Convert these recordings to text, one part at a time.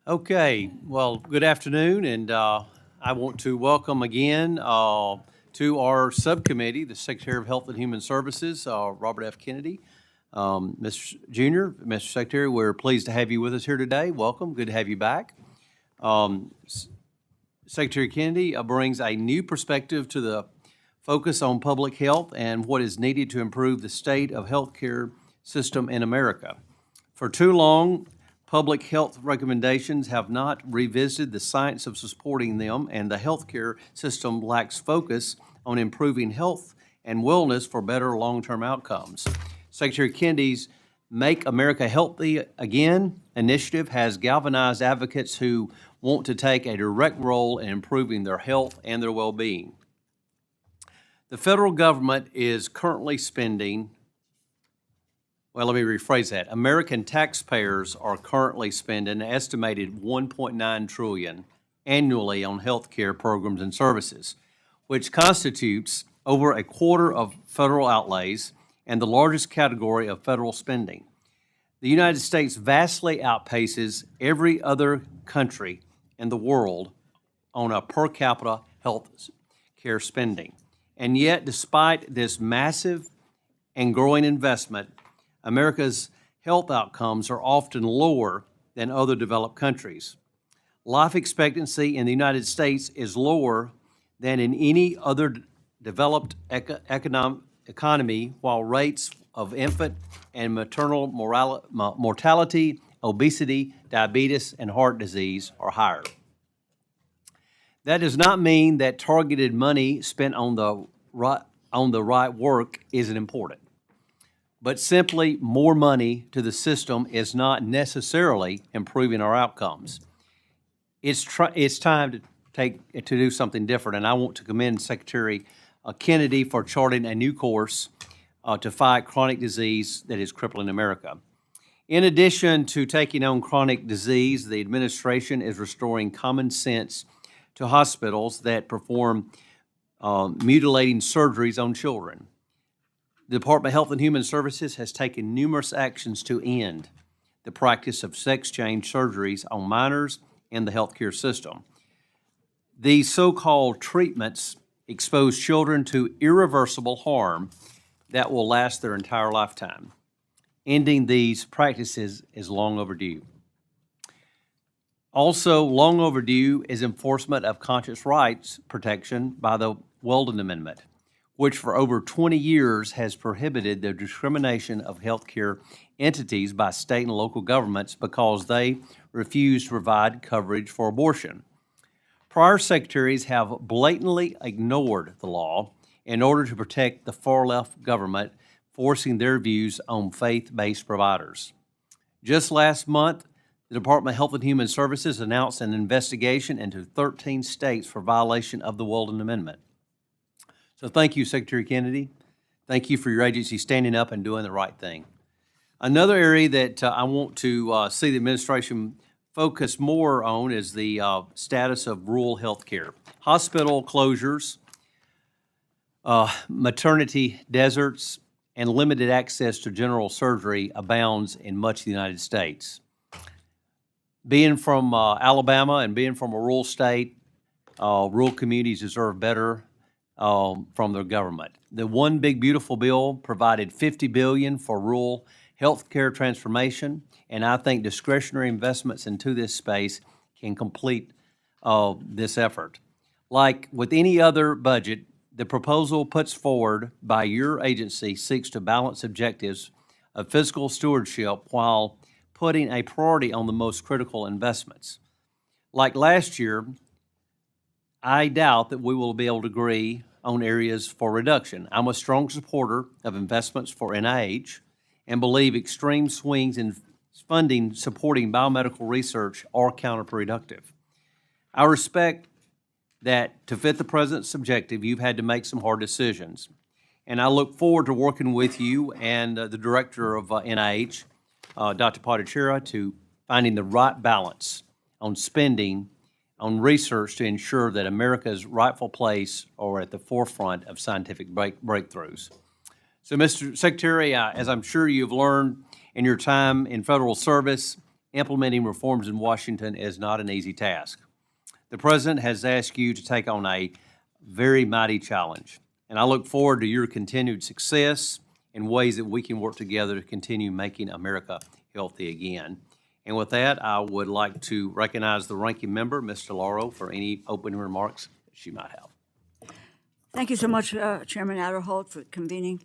Okay, well, good afternoon, and I want to welcome again to our subcommittee, the Secretary of Health and Human Services, Robert F. Kennedy. Mr. Junior, Mr. Secretary, we're pleased to have you with us here today. Welcome, good to have you back. Secretary Kennedy brings a new perspective to the focus on public health and what is needed to improve the state of healthcare system in America. For too long, public health recommendations have not revisited the science of supporting them, and the healthcare system lacks focus on improving health and wellness for better long-term outcomes. Secretary Kennedy's Make America Healthy Again initiative has galvanized advocates who want to take a direct role in improving their health and their well-being. The federal government is currently spending, well, let me rephrase that. American taxpayers are currently spending an estimated $1.9 trillion annually on health care programs and services, which constitutes over a quarter of federal outlays and the largest category of federal spending. The United States vastly outpaces every other country in the world on a per capita health care spending. And yet, despite this massive and growing investment, America's health outcomes are often lower than other developed countries. Life expectancy in the United States is lower than in any other developed economy, while rates of infant and maternal mortality, obesity, diabetes, and heart disease are higher. That does not mean that targeted money spent on the right work isn't important, but simply more money to the system is not necessarily improving our outcomes. It's time to do something different, and I want to commend Secretary Kennedy for charting a new course to fight chronic disease that is crippling America. In addition to taking on chronic disease, the administration is restoring common sense to hospitals that perform mutilating surgeries on children. The Department of Health and Human Services has taken numerous actions to end the practice of sex change surgeries on minors in the healthcare system. These so-called treatments expose children to irreversible harm that will last their entire lifetime. Ending these practices is long overdue. Also, long overdue is enforcement of conscious rights protection by the Weldon Amendment, which for over 20 years has prohibited the discrimination of healthcare entities by state and local governments because they refuse to provide coverage for abortion. Prior secretaries have blatantly ignored the law in order to protect the far-left government, forcing their views on faith-based providers. Just last month, the Department of Health and Human Services announced an investigation into 13 states for violation of the Weldon Amendment. So thank you, Secretary Kennedy. Thank you for your agency standing up and doing the right thing. Another area that I want to see the administration focus more on is the status of rural health care. Hospital closures, maternity deserts, and limited access to general surgery abounds in much of the United States. Being from Alabama and being from a rural state, rural communities deserve better from their government. The One Big Beautiful Bill provided $50 billion for rural health care transformation, and I think discretionary investments into this space can complete this effort. Like with any other budget, the proposal puts forward by your agency seeks to balance objectives of fiscal stewardship while putting a priority on the most critical investments. Like last year, I doubt that we will be able to agree on areas for reduction. I'm a strong supporter of investments for NIH and believe extreme swings in funding supporting biomedical research are counterproductive. I respect that to fit the President's objective, you've had to make some hard decisions. And I look forward to working with you and the Director of NIH, Dr. Pottichera, to finding the right balance on spending on research to ensure that America's rightful place are at the forefront of scientific breakthroughs. So, Mr. Secretary, as I'm sure you've learned in your time in federal service, implementing reforms in Washington is not an easy task. The President has asked you to take on a very mighty challenge, and I look forward to your continued success in ways that we can work together to continue making America healthy again. And with that, I would like to recognize the ranking member, Ms. DeLauro, for any opening remarks that she might have. Thank you so much, Chairman Adderholt, for convening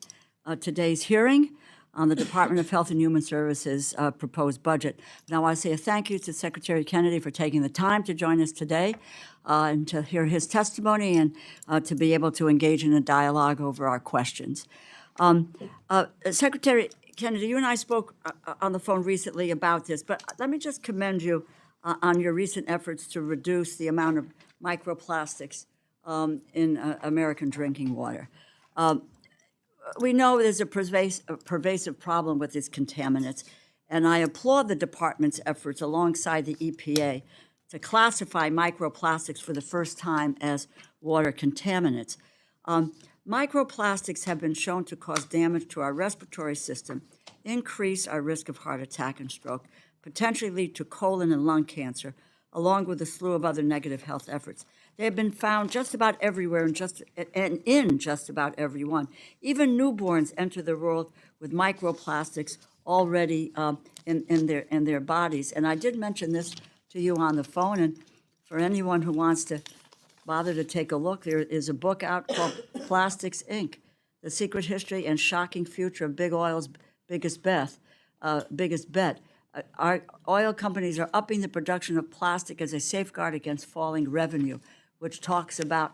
today's hearing on the Department of Health and Human Services proposed budget. Now, I want to say a thank you to Secretary Kennedy for taking the time to join us today and to hear his testimony and to be able to engage in a dialogue over our questions. Secretary Kennedy, you and I spoke on the phone recently about this, but let me just commend you on your recent efforts to reduce the amount of microplastics in American drinking water. We know there's a pervasive problem with these contaminants, and I applaud the department's efforts alongside the EPA to classify microplastics for the first time as water contaminants. Microplastics have been shown to cause damage to our respiratory system, increase our risk of heart attack and stroke, potentially lead to colon and lung cancer, along with a slew of other negative health efforts. They have been found just about everywhere and in just about everyone. Even newborns enter the world with microplastics already in their bodies. And I did mention this to you on the phone, and for anyone who wants to bother to take a look, there is a book out called Plastics, Inc., The Secret History and Shocking Future of Big Oil's Biggest Bet. Our oil companies are upping the production of plastic as a safeguard against falling revenue, which talks about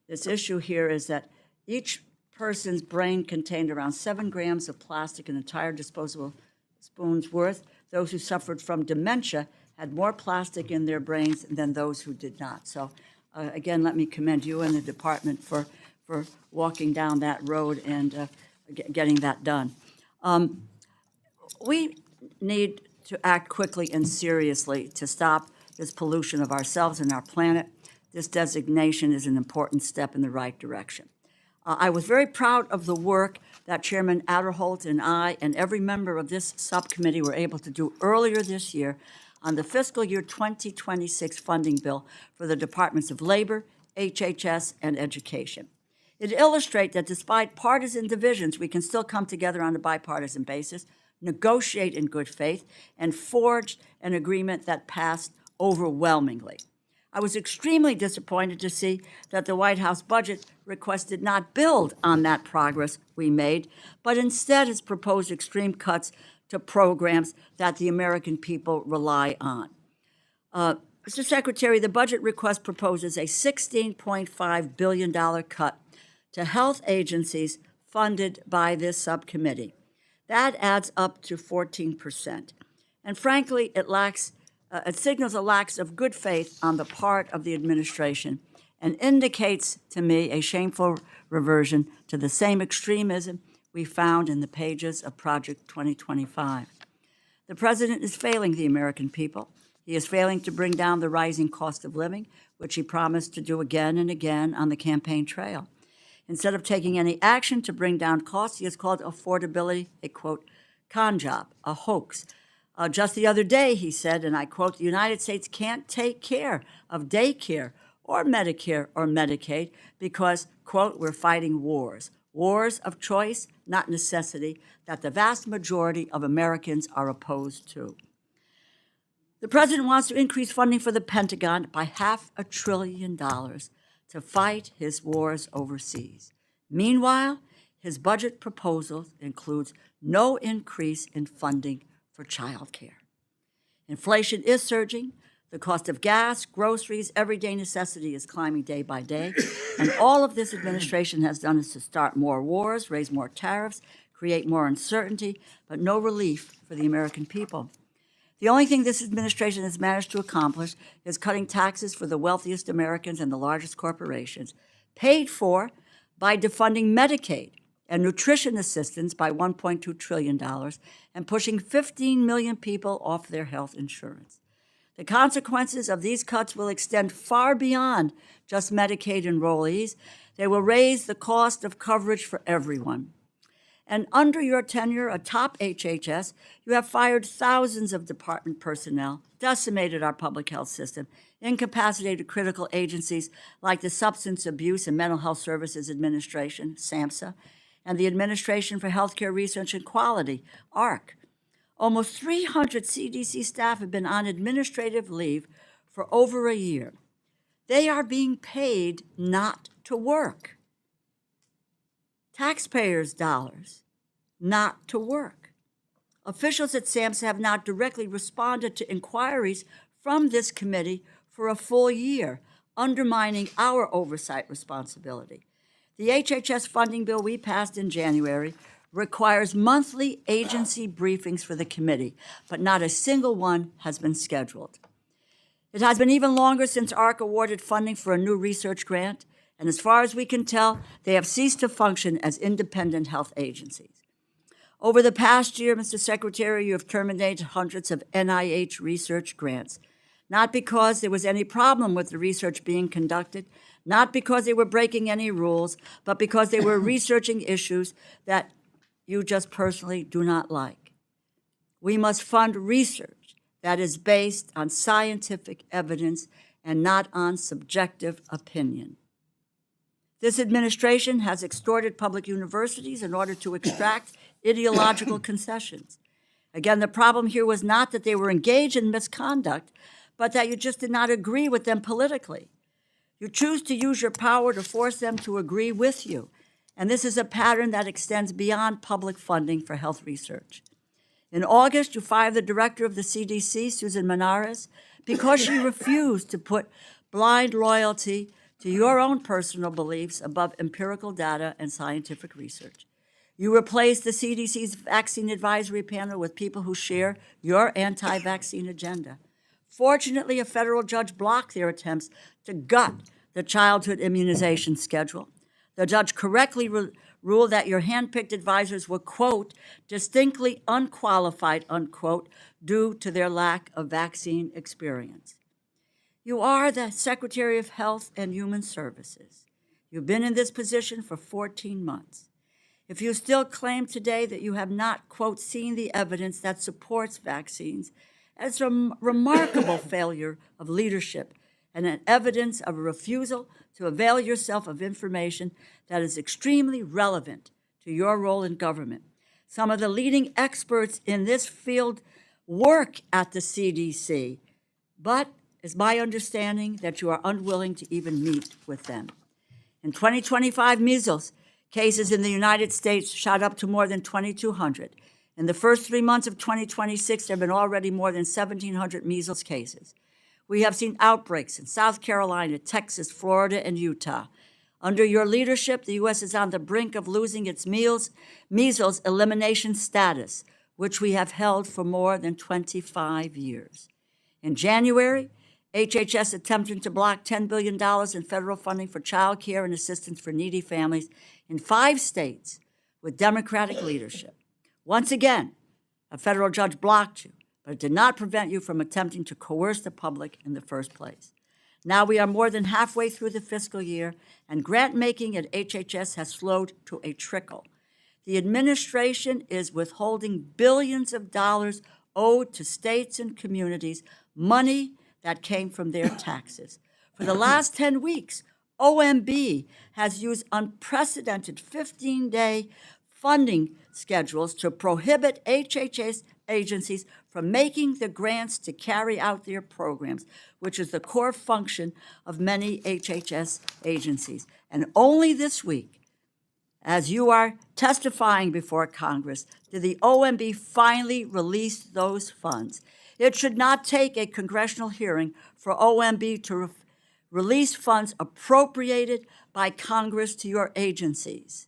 this issue here is that each person's brain contained around 7 grams of plastic, an entire disposable spoon's worth. Those who suffered from dementia had more plastic in their brains than those who did not. So, again, let me commend you and the department for walking down that road and getting that done. We need to act quickly and seriously to stop this pollution of ourselves and our planet. This designation is an important step in the right direction. I was very proud of the work that Chairman Adderholt and I and every member of this subcommittee were able to do earlier this year on the fiscal year 2026 funding bill for the Departments of Labor, HHS, and Education. It illustrates that despite partisan divisions, we can still come together on a bipartisan basis, negotiate in good faith, and forge an agreement that passed overwhelmingly. I was extremely disappointed to see that the White House budget request did not build on that progress we made, but instead has proposed extreme cuts to programs that the American people rely on. Mr. Secretary, the budget request proposes a $16.5 billion cut to health agencies funded by this subcommittee. That adds up to 14%. And frankly, it signals a lack of good faith on the part of the administration and indicates to me a shameful reversion to the same extremism we found in the pages of Project 2025. The president is failing the American people. He is failing to bring down the rising cost of living, which he promised to do again and again on the campaign trail. Instead of taking any action to bring down costs, he has called affordability a, quote, con job, a hoax. Just the other day, he said, and I quote, the United States can't take care of daycare or Medicare or Medicaid because, quote, we're fighting wars of choice, not necessity, that the vast majority of Americans are opposed to. The president wants to increase funding for the Pentagon by $500 billion to fight his wars overseas. Meanwhile, his budget proposal includes no increase in funding for child care. Inflation is surging. The cost of gas, groceries, everyday necessity is climbing day by day. And all of this administration has done is to start more wars, raise more tariffs, create more uncertainty, but no relief for the American people. The only thing this administration has managed to accomplish is cutting taxes for the wealthiest Americans and the largest corporations, paid for by defunding Medicaid and nutrition assistance by $1.2 trillion and pushing 15 million people off their health insurance. The consequences of these cuts will extend far beyond just Medicaid enrollees. They will raise the cost of coverage for everyone. And under your tenure atop HHS, you have fired thousands of department personnel, decimated our public health system, incapacitated critical agencies like the Substance Abuse and Mental Health Services Administration, SAMHSA, and the Administration for Healthcare Research and Quality, AHRQ. Almost 300 CDC staff have been on administrative leave for over a year. They are being paid not to work. Taxpayers' dollars, not to work. Officials at SAMHSA have not directly responded to inquiries from this committee for a full year, undermining our oversight responsibility. The HHS funding bill we passed in January requires monthly agency briefings for the committee, but not a single one has been scheduled. It has been even longer since AHRQ awarded funding for a new research grant, and as far as we can tell, they have ceased to function as independent health agencies. Over the past year, Mr. Secretary, you have terminated hundreds of NIH research grants, not because there was any problem with the research being conducted, not because they were breaking any rules, but because they were researching issues that you just personally do not like. We must fund research that is based on scientific evidence and not on subjective opinion. This administration has extorted public universities in order to extract ideological concessions. Again, the problem here was not that they were engaged in misconduct, but that you just did not agree with them politically. You choose to use your power to force them to agree with you, and this is a pattern that extends beyond public funding for health research. In August, you fired the director of the CDC, Susan Menares, because she refused to put blind loyalty to your own personal beliefs above empirical data and scientific research. You replaced the CDC's vaccine advisory panel with people who share your anti-vaccine agenda. Fortunately, a federal judge blocked their attempts to gut the childhood immunization schedule. The judge correctly ruled that your handpicked advisors were, quote, distinctly unqualified, unquote, due to their lack of vaccine experience. You are the Secretary of Health and Human Services. You've been in this position for 14 months. If you still claim today that you have not, quote, seen the evidence that supports vaccines, it's a remarkable failure of leadership and an evidence of a refusal to avail yourself of information that is extremely relevant to your role in government. Some of the leading experts in this field work at the CDC, but it's my understanding that you are unwilling to even meet with them. In 2025, measles cases in the United States shot up to more than 2,200. In the first 3 months of 2026, there have been already more than 1,700 measles cases. We have seen outbreaks in South Carolina, Texas, Florida, and Utah. Under your leadership, the U.S. is on the brink of losing its measles elimination status, which we have held for more than 25 years. In January, HHS attempted to block $10 billion in federal funding for child care and assistance for needy families in 5 states with Democratic leadership. Once again, a federal judge blocked you, but it did not prevent you from attempting to coerce the public in the first place. Now we are more than halfway through the fiscal year, and grant-making at HHS has slowed to a trickle. The administration is withholding billions of dollars owed to states and communities, money that came from their taxes. For the last 10 weeks, OMB has used unprecedented 15-day funding schedules to prohibit HHS agencies from making the grants to carry out their programs, which is the core function of many HHS agencies. And only this week, as you are testifying before Congress, did the OMB finally release those funds. It should not take a congressional hearing for OMB to release funds appropriated by Congress to your agencies.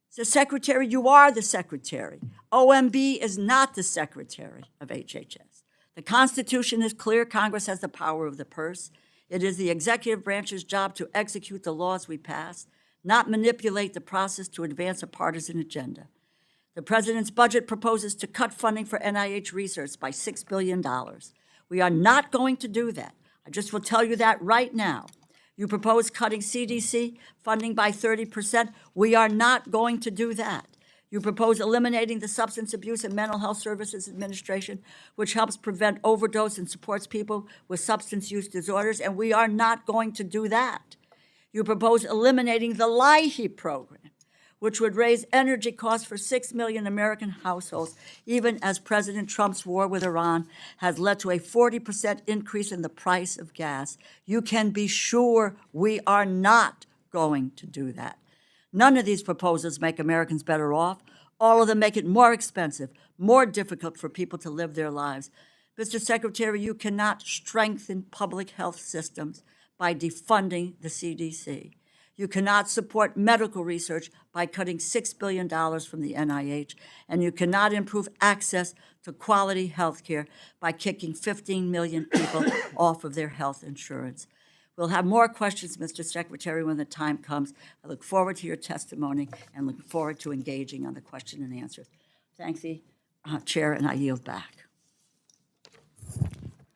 So, Secretary, you are the Secretary. OMB is not the Secretary of HHS. The Constitution is clear. Congress has the power of the purse. It is the executive branch's job to execute the laws we pass, not manipulate the process to advance a partisan agenda. The president's budget proposes to cut funding for NIH research by $6 billion. We are not going to do that. I just will tell you that right now. You propose cutting CDC funding by 30%. We are not going to do that. You propose eliminating the Substance Abuse and Mental Health Services Administration, which helps prevent overdose and supports people with substance use disorders, and we are not going to do that. You propose eliminating the LIHEAP program, which would raise energy costs for 6 million American households, even as President Trump's war with Iran has led to a 40% increase in the price of gas. You can be sure we are not going to do that. None of these proposals make Americans better off. All of them make it more expensive, more difficult for people to live their lives. Mr. Secretary, you cannot strengthen public health systems by defunding the CDC. You cannot support medical research by cutting $6 billion from the NIH, and you cannot improve access to quality health care by kicking 15 million people off of their health insurance. We'll have more questions, Mr. Secretary, when the time comes. I look forward to your testimony and look forward to engaging on the question and answer. Thank the Chair, and I yield back.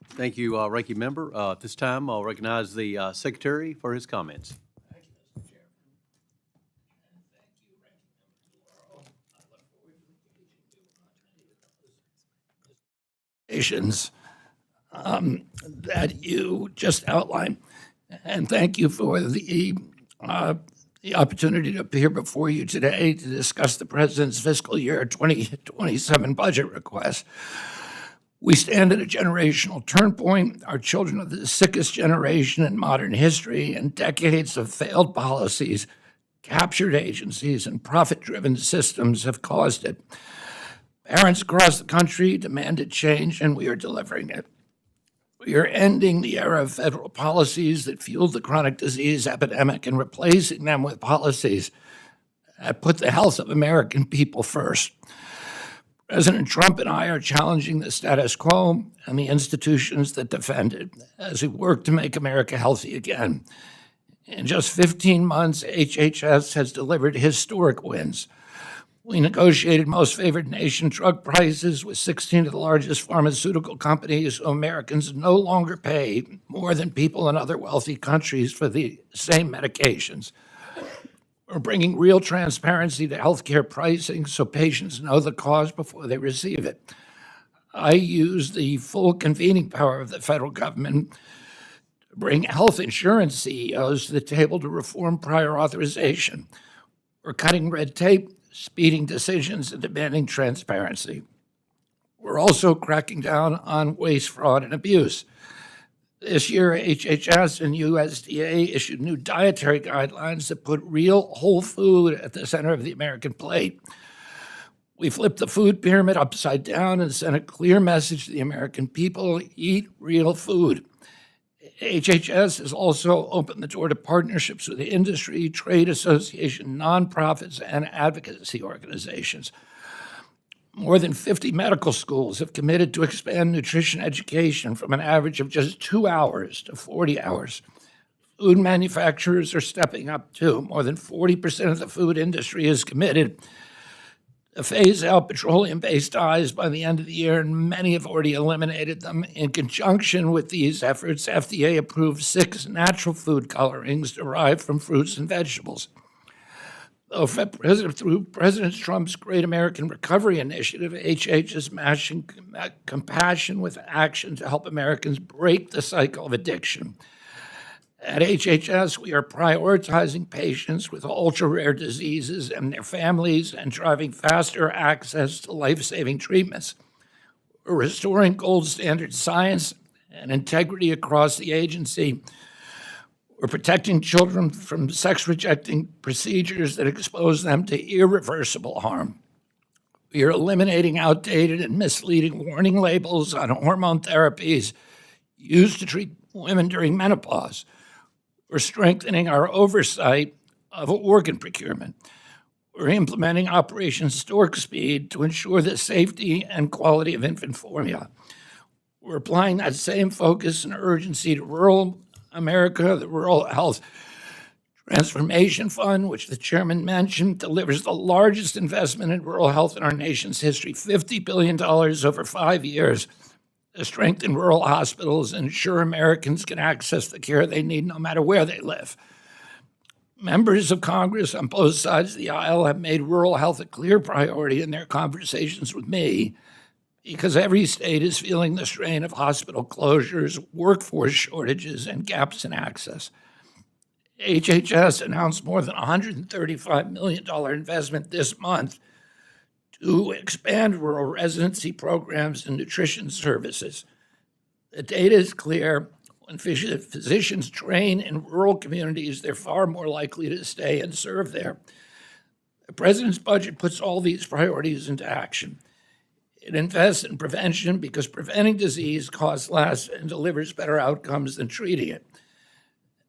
Thank you, Ranking Member. At this time, I'll recognize the Secretary for his comments. That you just outlined. And thank you for the opportunity to appear before you today to discuss the President's fiscal year 2027 budget request. We stand at a generational turn point. Our children are the sickest generation in modern history, and decades of failed policies, captured agencies, and profit-driven systems have caused it. Parents across the country demanded change, and we are delivering it. We are ending the era of federal policies that fueled the chronic disease epidemic and replacing them with policies that put the health of American people first. President Trump and I are challenging the status quo and the institutions that defend it as we work to make America healthy again. In just 15 months, HHS has delivered historic wins. We negotiated most favored nation drug prices with 16 of the largest pharmaceutical companies, so Americans no longer pay more than people in other wealthy countries for the same medications. We're bringing real transparency to healthcare pricing so patients know the cost before they receive it. I use the full convening power of the federal government to bring health insurance CEOs to the table to reform prior authorization. We're cutting red tape, speeding decisions, and demanding transparency. We're also cracking down on waste, fraud, and abuse. This year, HHS and USDA issued new dietary guidelines that put real whole food at the center of the American plate. We flipped the food pyramid upside down and sent a clear message to the American people: eat real food. HHS has also opened the door to partnerships with the industry, trade association, nonprofits, and advocacy organizations. More than 50 medical schools have committed to expand nutrition education from an average of just 2 hours to 40 hours. Food manufacturers are stepping up too. More than 40% of the food industry is committed to phase out petroleum-based dyes by the end of the year, and many have already eliminated them. In conjunction with these efforts, FDA approved 6 natural food colorings derived from fruits and vegetables. Through President Trump's Great American Recovery Initiative, HH is matching compassion with action to help Americans break the cycle of addiction. At HHS, we are prioritizing patients with ultra-rare diseases and their families and driving faster access to life-saving treatments. We're restoring gold standard science and integrity across the agency. We're protecting children from sex-rejecting procedures that expose them to irreversible harm. We are eliminating outdated and misleading warning labels on hormone therapies used to treat women during menopause. We're strengthening our oversight of organ procurement. We're implementing Operation Stork Speed to ensure the safety and quality of infant formula. We're applying that same focus and urgency to rural America. The Rural Health Transformation Fund, which the chairman mentioned, delivers the largest investment in rural health in our nation's history, $50 billion over 5 years, to strengthen rural hospitals and ensure Americans can access the care they need no matter where they live. Members of Congress on both sides of the aisle have made rural health a clear priority in their conversations with me because every state is feeling the strain of hospital closures, workforce shortages, and gaps in access. HHS announced more than $135 million investment this month to expand rural residency programs and nutrition services. The data is clear. When physicians train in rural communities, they're far more likely to stay and serve there. The president's budget puts all these priorities into action. It invests in prevention because preventing disease costs less and delivers better outcomes than treating it.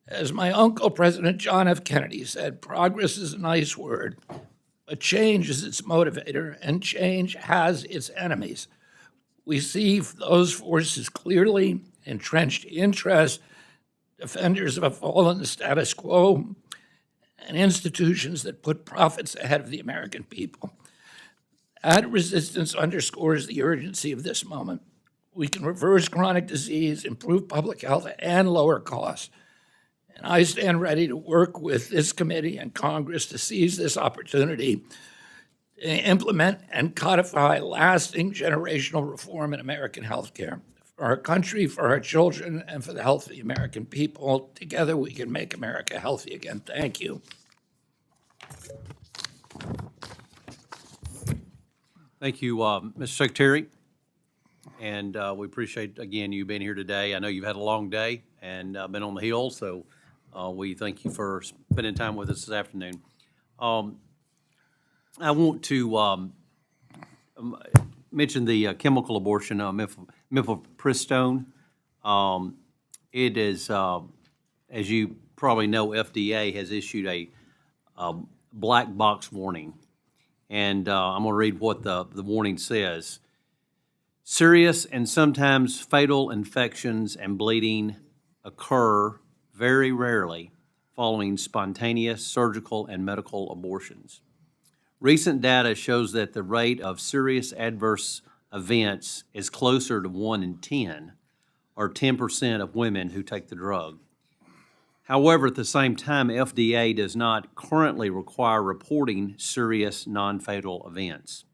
As my uncle, President John F. Kennedy, said, progress is a nice word, but change is its motivator, and change has its enemies. We see those forces clearly: entrenched interests, defenders of a fallen status quo, and institutions that put profits ahead of the American people. That resistance underscores the urgency of this moment. We can reverse chronic disease, improve public health, and lower costs. And I stand ready to work with this committee and Congress to seize this opportunity to implement and codify lasting generational reform in American healthcare. For our country, for our children, and for the health of the American people, together we can make America healthy again. Thank you. Thank you, Mr. Secretary. And we appreciate, again, you being here today. I know you've had a long day and been on the Hill, so we thank you for spending time with us this afternoon. I want to mention the chemical abortion, mifepristone. It is, as you probably know, FDA has issued a black box warning. And I'm going to read what the warning says. Serious and sometimes fatal infections and bleeding occur very rarely following spontaneous surgical and medical abortions. Recent data shows that the rate of serious adverse events is closer to 1 in 10, or 10% of women who take the drug. However, at the same time, FDA does not currently require reporting serious non-fatal events.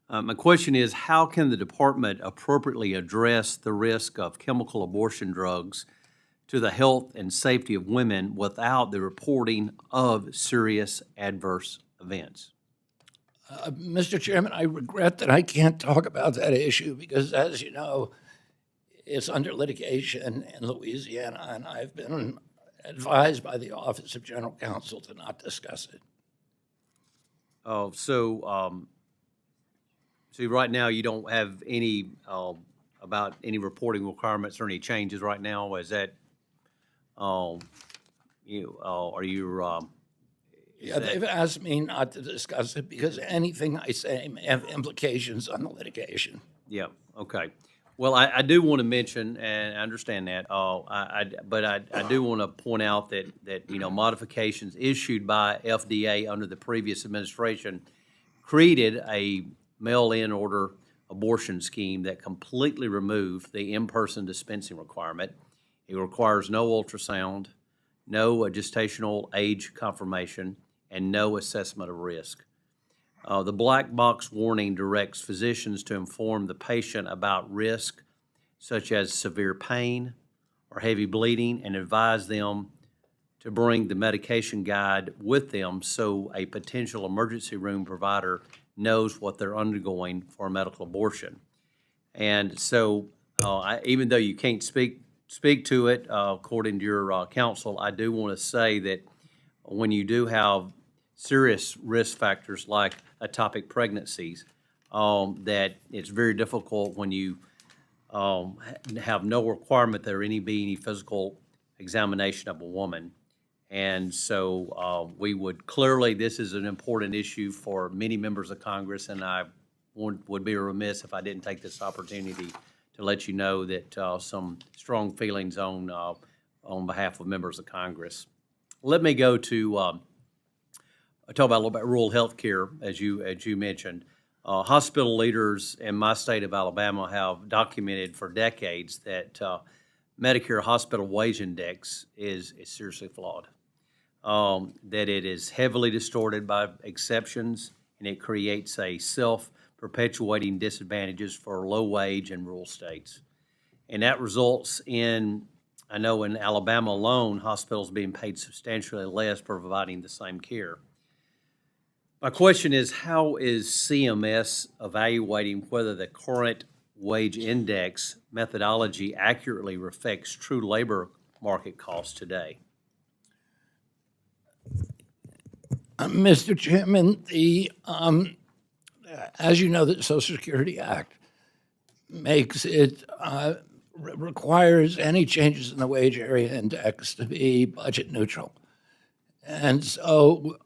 My question is, how can the department appropriately address the risk of chemical abortion drugs to the health and safety of women without the reporting of serious adverse events? Mr. Chairman, I regret that I can't talk about that issue because, as you know, it's under litigation in Louisiana, and I've been advised by the Office of General Counsel to not discuss it. Oh, so right now you don't have any about any reporting requirements or any changes right now? Is that are you? Yeah, they've asked me not to discuss it because anything I say may have implications on the litigation. Yeah. Okay. Well, I do want to mention, and I understand that, but I do want to point out that modifications issued by FDA under the previous administration created a mail-in order abortion scheme that completely removed the in-person dispensing requirement. It requires no ultrasound, no gestational age confirmation, and no assessment of risk. The black box warning directs physicians to inform the patient about risk, such as severe pain or heavy bleeding, and advise them to bring the medication guide with them so a potential emergency room provider knows what they're undergoing for a medical abortion. And so, even though you can't speak to it according to your counsel, I do want to say that when you do have serious risk factors like ectopic pregnancies, that it's very difficult when you have no requirement there be any physical examination of a woman. And so we would clearly, this is an important issue for many members of Congress, and I would be remiss if I didn't take this opportunity to let you know that some strong feelings on behalf of members of Congress. Let me go to talk about a little bit rural health care, as you mentioned. Hospital leaders in my state of Alabama have documented for decades that Medicare hospital wage index is seriously flawed. that it is heavily distorted by exceptions, and it creates a self-perpetuating disadvantages for low-wage and rural states. And that results in, I know in Alabama alone, hospitals being paid substantially less for providing the same care. My question is, how is CMS evaluating whether the current wage index methodology accurately reflects true labor market costs today? Mr. Chairman, as you know, the Social Security Act makes it, requires any changes in the wage area index to be budget neutral. And so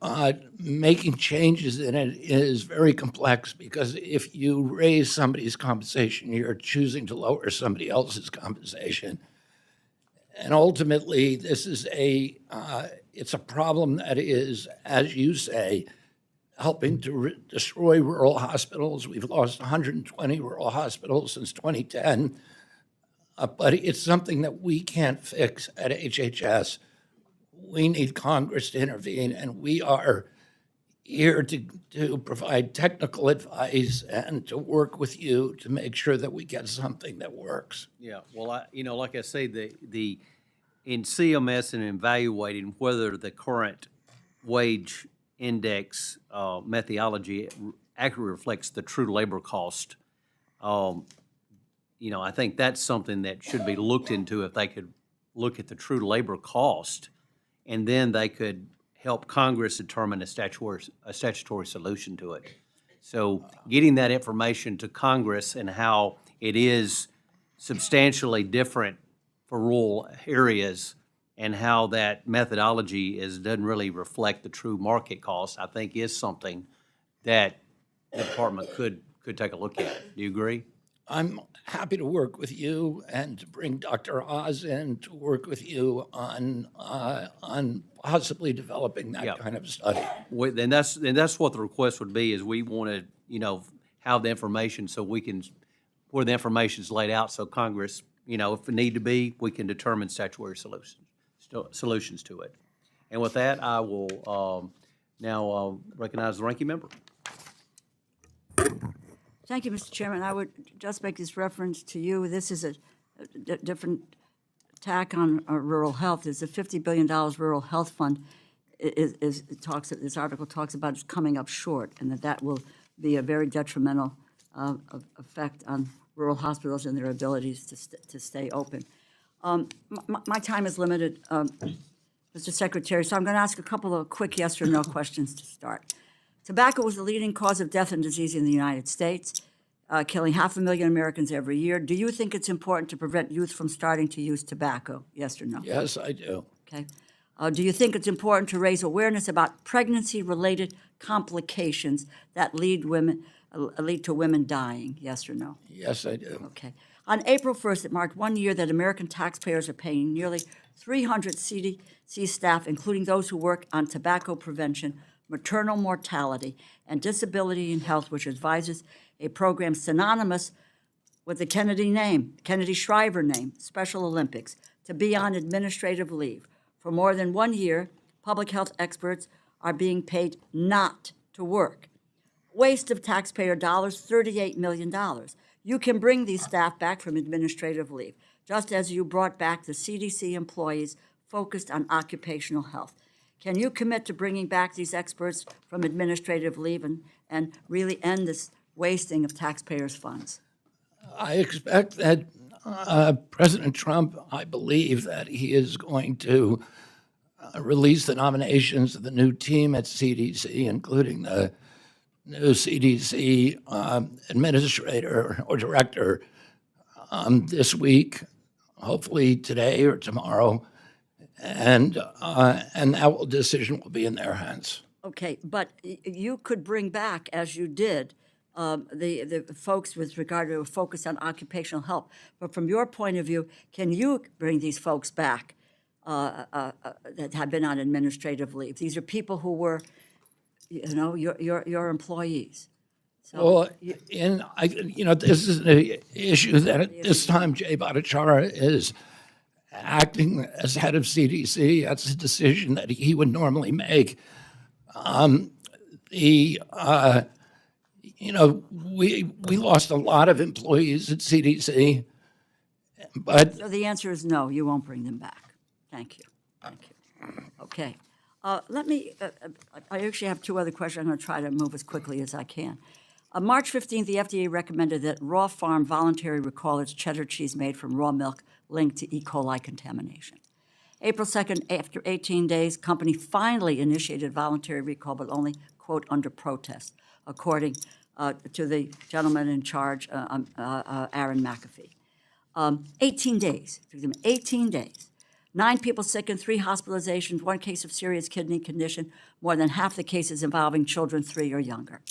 making changes in it is very complex because if you raise somebody's compensation, you're choosing to lower somebody else's compensation. And ultimately, this is it's a problem that is, as you say, helping to destroy rural hospitals. We've lost 120 rural hospitals since 2010, but it's something that we can't fix at HHS. We need Congress to intervene, and we are here to provide technical advice and to work with you to make sure that we get something that works. Yeah, well, like I say, in CMS and evaluating whether the current wage index methodology accurately reflects the true labor cost, I think that's something that should be looked into if they could look at the true labor cost, and then they could help Congress determine a statutory solution to it. So getting that information to Congress and how it is substantially different for rural areas and how that methodology doesn't really reflect the true market cost, I think is something that the department could take a look at. Do you agree? I'm happy to work with you and to bring Dr. Oz in to work with you on possibly developing that kind of study. And that's what the request would be, is we want to, have the information so we can, where the information's laid out, so Congress, if it need to be, we can determine statutory solutions to it. And with that, I will now recognize the ranking member. Thank you, Mr. Chairman. I would just make this reference to you. This is a different tack on rural health. There's a $50 billion rural health fund. This article talks about is coming up short, and that will be a very detrimental effect on rural hospitals and their abilities to stay open. My time is limited, Mr. Secretary, so I'm going to ask a couple of quick yes or no questions to start. Tobacco is the leading cause of death and disease in the United States, killing 500,000 Americans every year. Do you think it's important to prevent youth from starting to use tobacco? Yes or no? Yes, I do. Okay. Do you think it's important to raise awareness about pregnancy-related complications that lead to women dying? Yes or no? Yes, I do. Okay. On April 1st, it marked 1 year that American taxpayers are paying nearly 300 CDC staff, including those who work on tobacco prevention, maternal mortality, and disability in health, which advises a program synonymous with the Kennedy Shriver name, Special Olympics, to be on administrative leave. For more than 1 year, public health experts are being paid not to work. Waste of taxpayer dollars, $38 million. You can bring these staff back from administrative leave, just as you brought back the CDC employees focused on occupational health. Can you commit to bringing back these experts from administrative leave and really end this wasting of taxpayers' funds? I expect that President Trump, I believe that he is going to release the nominations of the new team at CDC, including the new CDC administrator or director this week, hopefully today or tomorrow, and that decision will be in their hands. Okay, but you could bring back, as you did, the folks with regard to a focus on occupational health. But from your point of view, can you bring these folks back that have been on administrative leave? These are people who were, your employees. So, Well, this is an issue that at this time Jay Bhattacharya is acting as head of CDC. That's a decision that he would normally make. We lost a lot of employees at CDC, but So the answer is no, you won't bring them back. Thank you. Thank you. Okay. Let me, I actually have two other questions. I'm going to try to move as quickly as I can. On March 15th, the FDA recommended that Raw Farm voluntary recall its cheddar cheese made from raw milk linked to E. coli contamination. April 2nd, after 18 days, company finally initiated voluntary recall, but only, quote, under protest, according to the gentleman in charge, Aaron McAfee. 18 days, 18 days. 9 people sick and 3 hospitalizations, 1 case of serious kidney condition, more than half the cases involving children 3 or younger.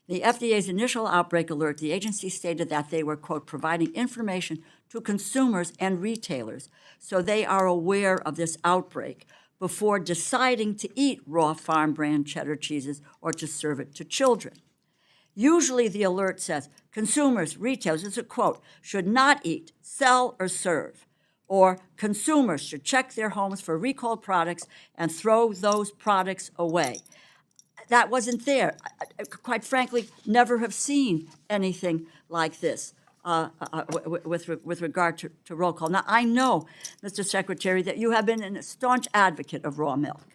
The FDA's initial outbreak alert, the agency stated that they were, quote, providing information to consumers and retailers so they are aware of this outbreak before deciding to eat raw farm brand cheddar cheeses or to serve it to children. Usually the alert says consumers, retailers, it's a quote, should not eat, sell, or serve, or consumers should check their homes for recalled products and throw those products away. That wasn't there. I, quite frankly, never have seen anything like this with regard to roll call. Now, I know, Mr. Secretary, that you have been a staunch advocate of raw milk,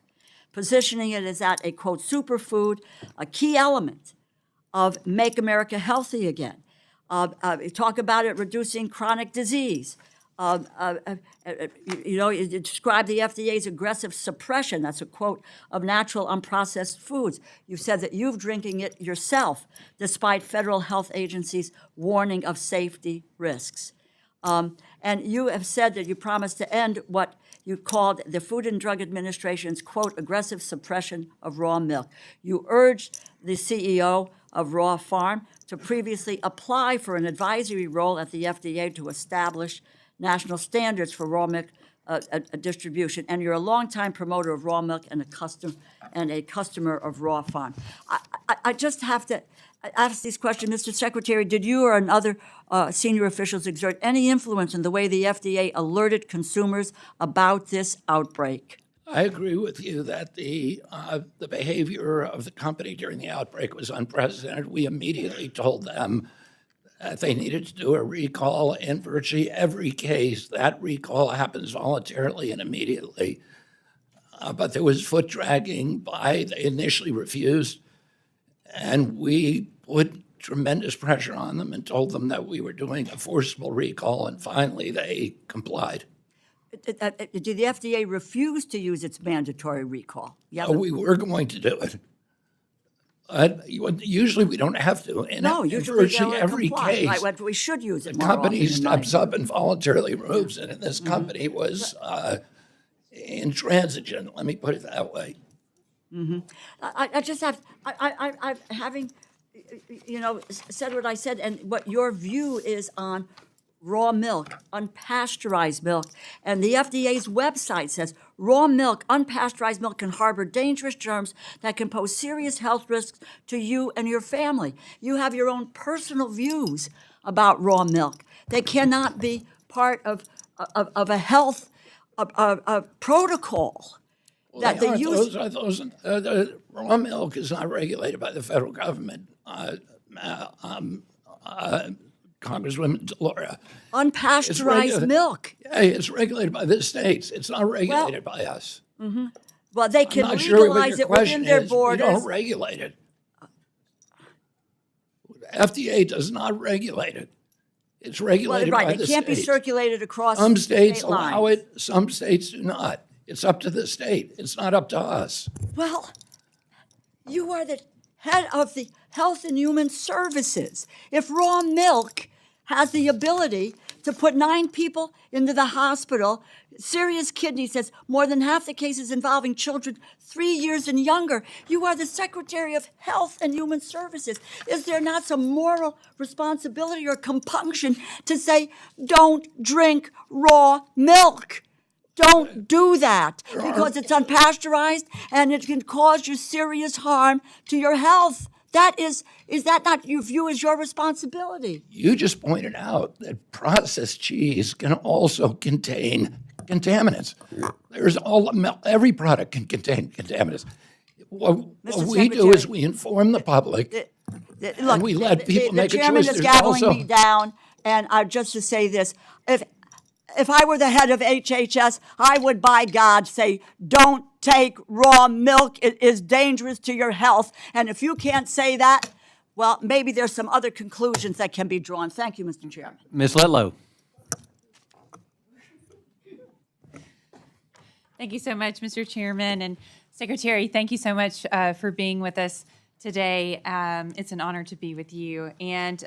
positioning it as a, quote, superfood, a key element of Make America Healthy Again. Talk about it reducing chronic disease. You describe the FDA's aggressive suppression, that's a quote, of natural unprocessed foods. You've said that you've drinking it yourself, despite federal health agencies' warning of safety risks. And you have said that you promised to end what you called the Food and Drug Administration's, quote, aggressive suppression of raw milk. You urged the CEO of Raw Farm to previously apply for an advisory role at the FDA to establish national standards for raw milk distribution, and you're a longtime promoter of raw milk and a customer of Raw Farm. I just have to ask these questions. Mr. Secretary, did you or other senior officials exert any influence in the way the FDA alerted consumers about this outbreak? I agree with you that the behavior of the company during the outbreak was unprecedented. We immediately told them that they needed to do a recall. In virtually every case, that recall happens voluntarily and immediately. But there was foot dragging they initially refused, and we put tremendous pressure on them and told them that we were doing a forcible recall, and finally they complied. Did the FDA refuse to use its mandatory recall? Yeah. We were going to do it. Usually we don't have to. In Usually virtually every case, right, but we should use it the more company often than not. steps up and voluntarily removes it, and this company was intransigent. Let me put it that way. I just have, I having, said what I said, and what your view is on raw milk, unpasteurized milk, and the FDA's website says raw milk, unpasteurized milk can harbor dangerous germs that can pose serious health risks to you and your family. You have your own personal views about raw milk. They cannot be part of a health protocol. Well, the raw milk is not regulated by the federal government. Congresswoman DeLaura. Unpasteurized milk. Yeah, it's regulated by the states. It's not regulated by us. Well, they can I'm not sure what legalize your it within question their is. borders. We don't regulate it. FDA does not regulate it. It's regulated by the It can't be states. circulated across Some states state allow lines. it, some states do not. It's up to the state. It's not up to us. Well, you are the head of the Health and Human Services. If raw milk has the ability to put 9 people into the hospital, serious kidney disease, more than half the cases involving children 3 years and younger, you are the Secretary of Health and Human Services. Is there not some moral responsibility or compunction to say, don't drink raw milk? Don't do that because it's unpasteurized and it can cause you serious harm to your health. Is that not you view as your responsibility? You just pointed out that processed cheese can also contain contaminants. Every product can contain contaminants. What we do Secretary, is we inform the public. Look, we let people make a The chairman choice. is There's gaveling also- me down, and just to say this, if I were the head of HHS, I would, by God, say, don't take raw milk. It is dangerous to your health. And if you can't say that, well, maybe there's some other conclusions that can be drawn. Thank you, Mr. Chairman. Ms. Letlow. Thank you so much, Mr. Chairman. And Secretary, thank you so much for being with us today. It's an honor to be with you. And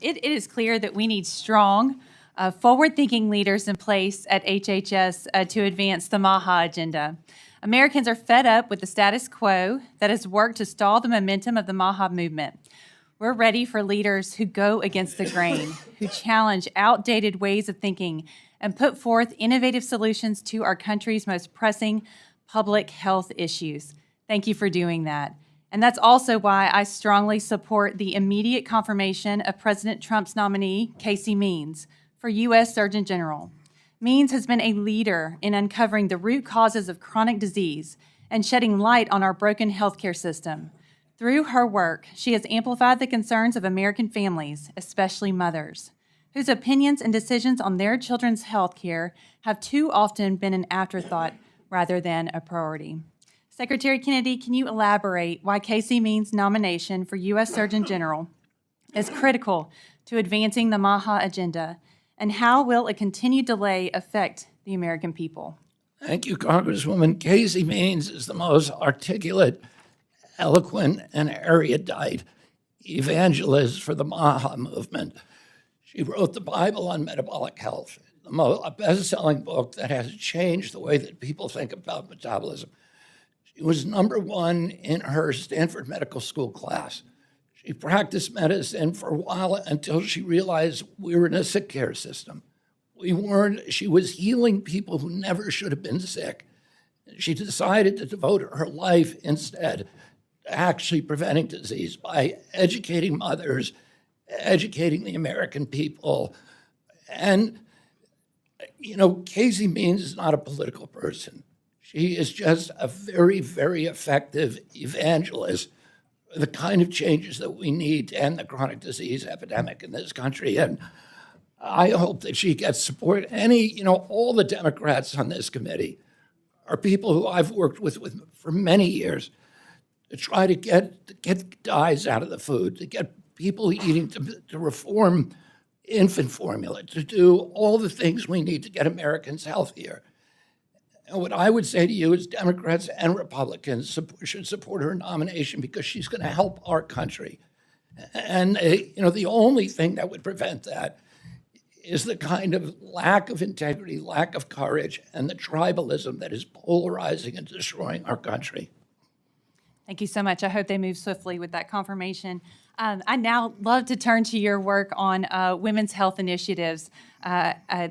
it is clear that we need strong, forward-thinking leaders in place at HHS to advance the MAHA agenda. Americans are fed up with the status quo that has worked to stall the momentum of the MAHA movement. We're ready for leaders who go against the grain, who challenge outdated ways of thinking, and put forth innovative solutions to our country's most pressing public health issues. Thank you for doing that. And that's also why I strongly support the immediate confirmation of President Trump's nominee, Casey Means, for U.S. Surgeon General. Means has been a leader in uncovering the root causes of chronic disease and shedding light on our broken healthcare system. Through her work, she has amplified the concerns of American families, especially mothers, whose opinions and decisions on their children's health care have too often been an afterthought rather than a priority. Secretary Kennedy, can you elaborate why Casey Means' nomination for U.S. Surgeon General is critical to advancing the MAHA agenda, and how will a continued delay affect the American people? Thank you, Congresswoman. Casey Means is the most articulate, eloquent, and erudite evangelist for the MAHA movement. She wrote the Bible on metabolic health, a best-selling book that has changed the way that people think about metabolism. She was #1 in her Stanford Medical School class. She practiced medicine for a while until she realized we were in a sick care system. We weren't. She was healing people who never should have been sick. She decided to devote her life instead to actually preventing disease by educating mothers, educating the American people. And, you know, Casey Means is not a political person. She is just a very, very effective evangelist for the kind of changes that we need to end the chronic disease epidemic in this country. And I hope that she gets support. All the Democrats on this committee are people who I've worked with for many years to try to get dyes out of the food, to get people eating, to reform infant formula, to do all the things we need to get Americans healthier. And what I would say to you is Democrats and Republicans should support her nomination because she's going to help our country. And, the only thing that would prevent that is the kind of lack of integrity, lack of courage, and the tribalism that is polarizing and destroying our country. Thank you so much. I hope they move swiftly with that confirmation. I now love to turn to your work on women's health initiatives.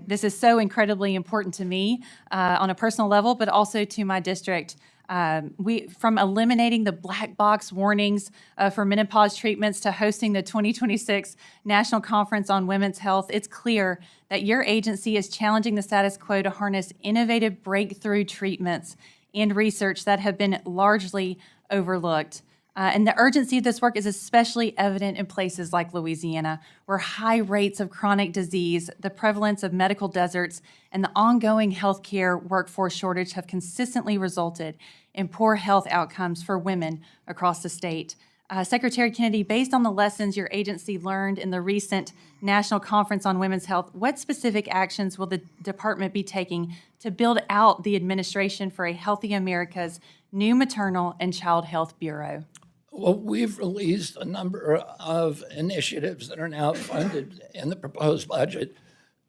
This is so incredibly important to me on a personal level, but also to my district. From eliminating the black box warnings for menopause treatments to hosting the 2026 National Conference on Women's Health, it's clear that your agency is challenging the status quo to harness innovative breakthrough treatments and research that have been largely overlooked. And the urgency of this work is especially evident in places like Louisiana, where high rates of chronic disease, the prevalence of medical deserts, and the ongoing healthcare workforce shortage have consistently resulted in poor health outcomes for women across the state. Secretary Kennedy, based on the lessons your agency learned in the recent National Conference on Women's Health, what specific actions will the department be taking to build out the administration for a Healthy America's new Maternal and Child Health Bureau? Well, we've released a number of initiatives that are now funded in the proposed budget,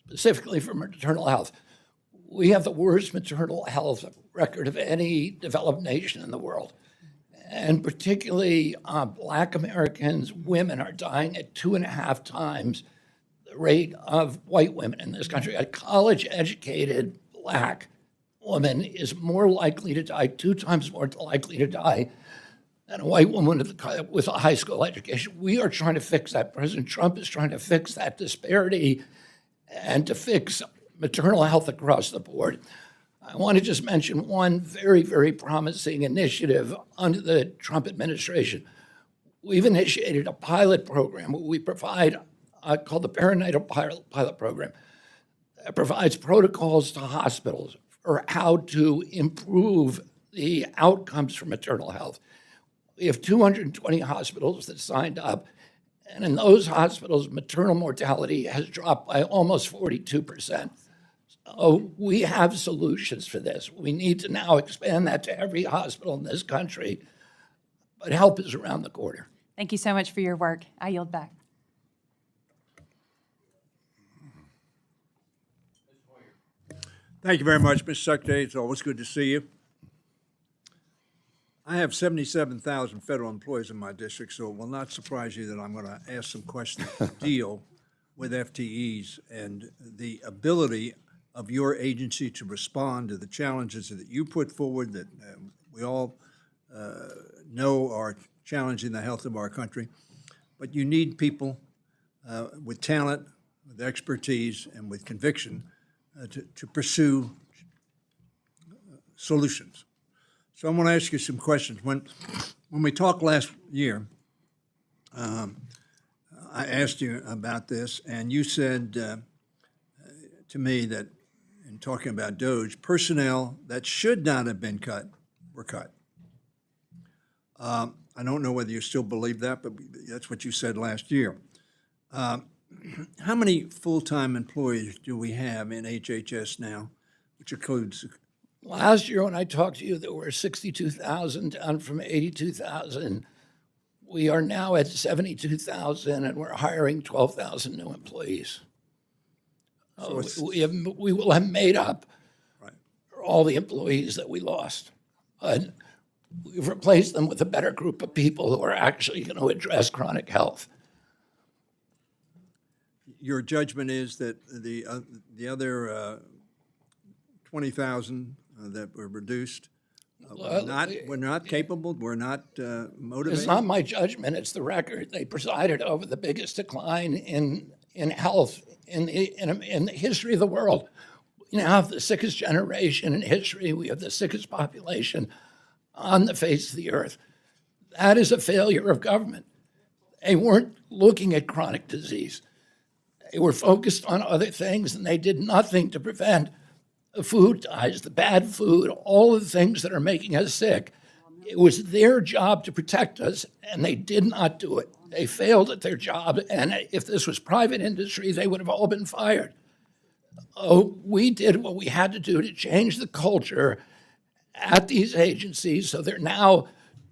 specifically for maternal health. We have the worst maternal health record of any developed nation in the world. And particularly Black Americans, women are dying at 2.5 times the rate of white women in this country. A college-educated Black woman is more likely to die, 2 times more likely to die than a white woman with a high school education. We are trying to fix that. President Trump is trying to fix that disparity and to fix maternal health across the board. I want to just mention one very, very promising initiative under the Trump administration. We've initiated a pilot program where we provide, called the Perinatal Pilot Program, that provides protocols to hospitals for how to improve the outcomes for maternal health. We have 220 hospitals that signed up, and in those hospitals, maternal mortality has dropped by almost 42%. So we have solutions for this. We need to now expand that to every hospital in this country, but help is around the corner. Thank you so much for your work. I yield back. Thank you very much, Mr. Secretary. It's always good to see you. I have 77,000 federal employees in my district, so it will not surprise you that I'm going to ask some questions to deal with FTEs and the ability of your agency to respond to the challenges that you put forward that we all know are challenging the health of our country. But you need people with talent, with expertise, and with conviction to pursue solutions. So I'm going to ask you some questions. When we talked last year, I asked you about this, and you said to me that in talking about DOGE, personnel that should not have been cut were cut. I don't know whether you still believe that, but that's what you said last year. How many full-time employees do we have in HHS now, which includes? Last year, when I talked to you, there were 62,000, down from 82,000. We are now at 72,000, and we're hiring 12,000 new employees. We will have made up for all the employees that we lost. But we've replaced them with a better group of people who are actually going to address chronic health. Your judgment is that the other 20,000 that were reduced were not capable, were not motivated? It's not my judgment, it's the record. They presided over the biggest decline in health in the history of the world. We now have the sickest generation in history. We have the sickest population on the face of the earth. That is a failure of government. They weren't looking at chronic disease. They were focused on other things, and they did nothing to prevent the food dyes, the bad food, all of the things that are making us sick. It was their job to protect us, and they did not do it. They failed at their job, and if this was private industry, they would have all been fired. We did what we had to do to change the culture at these agencies, so they're now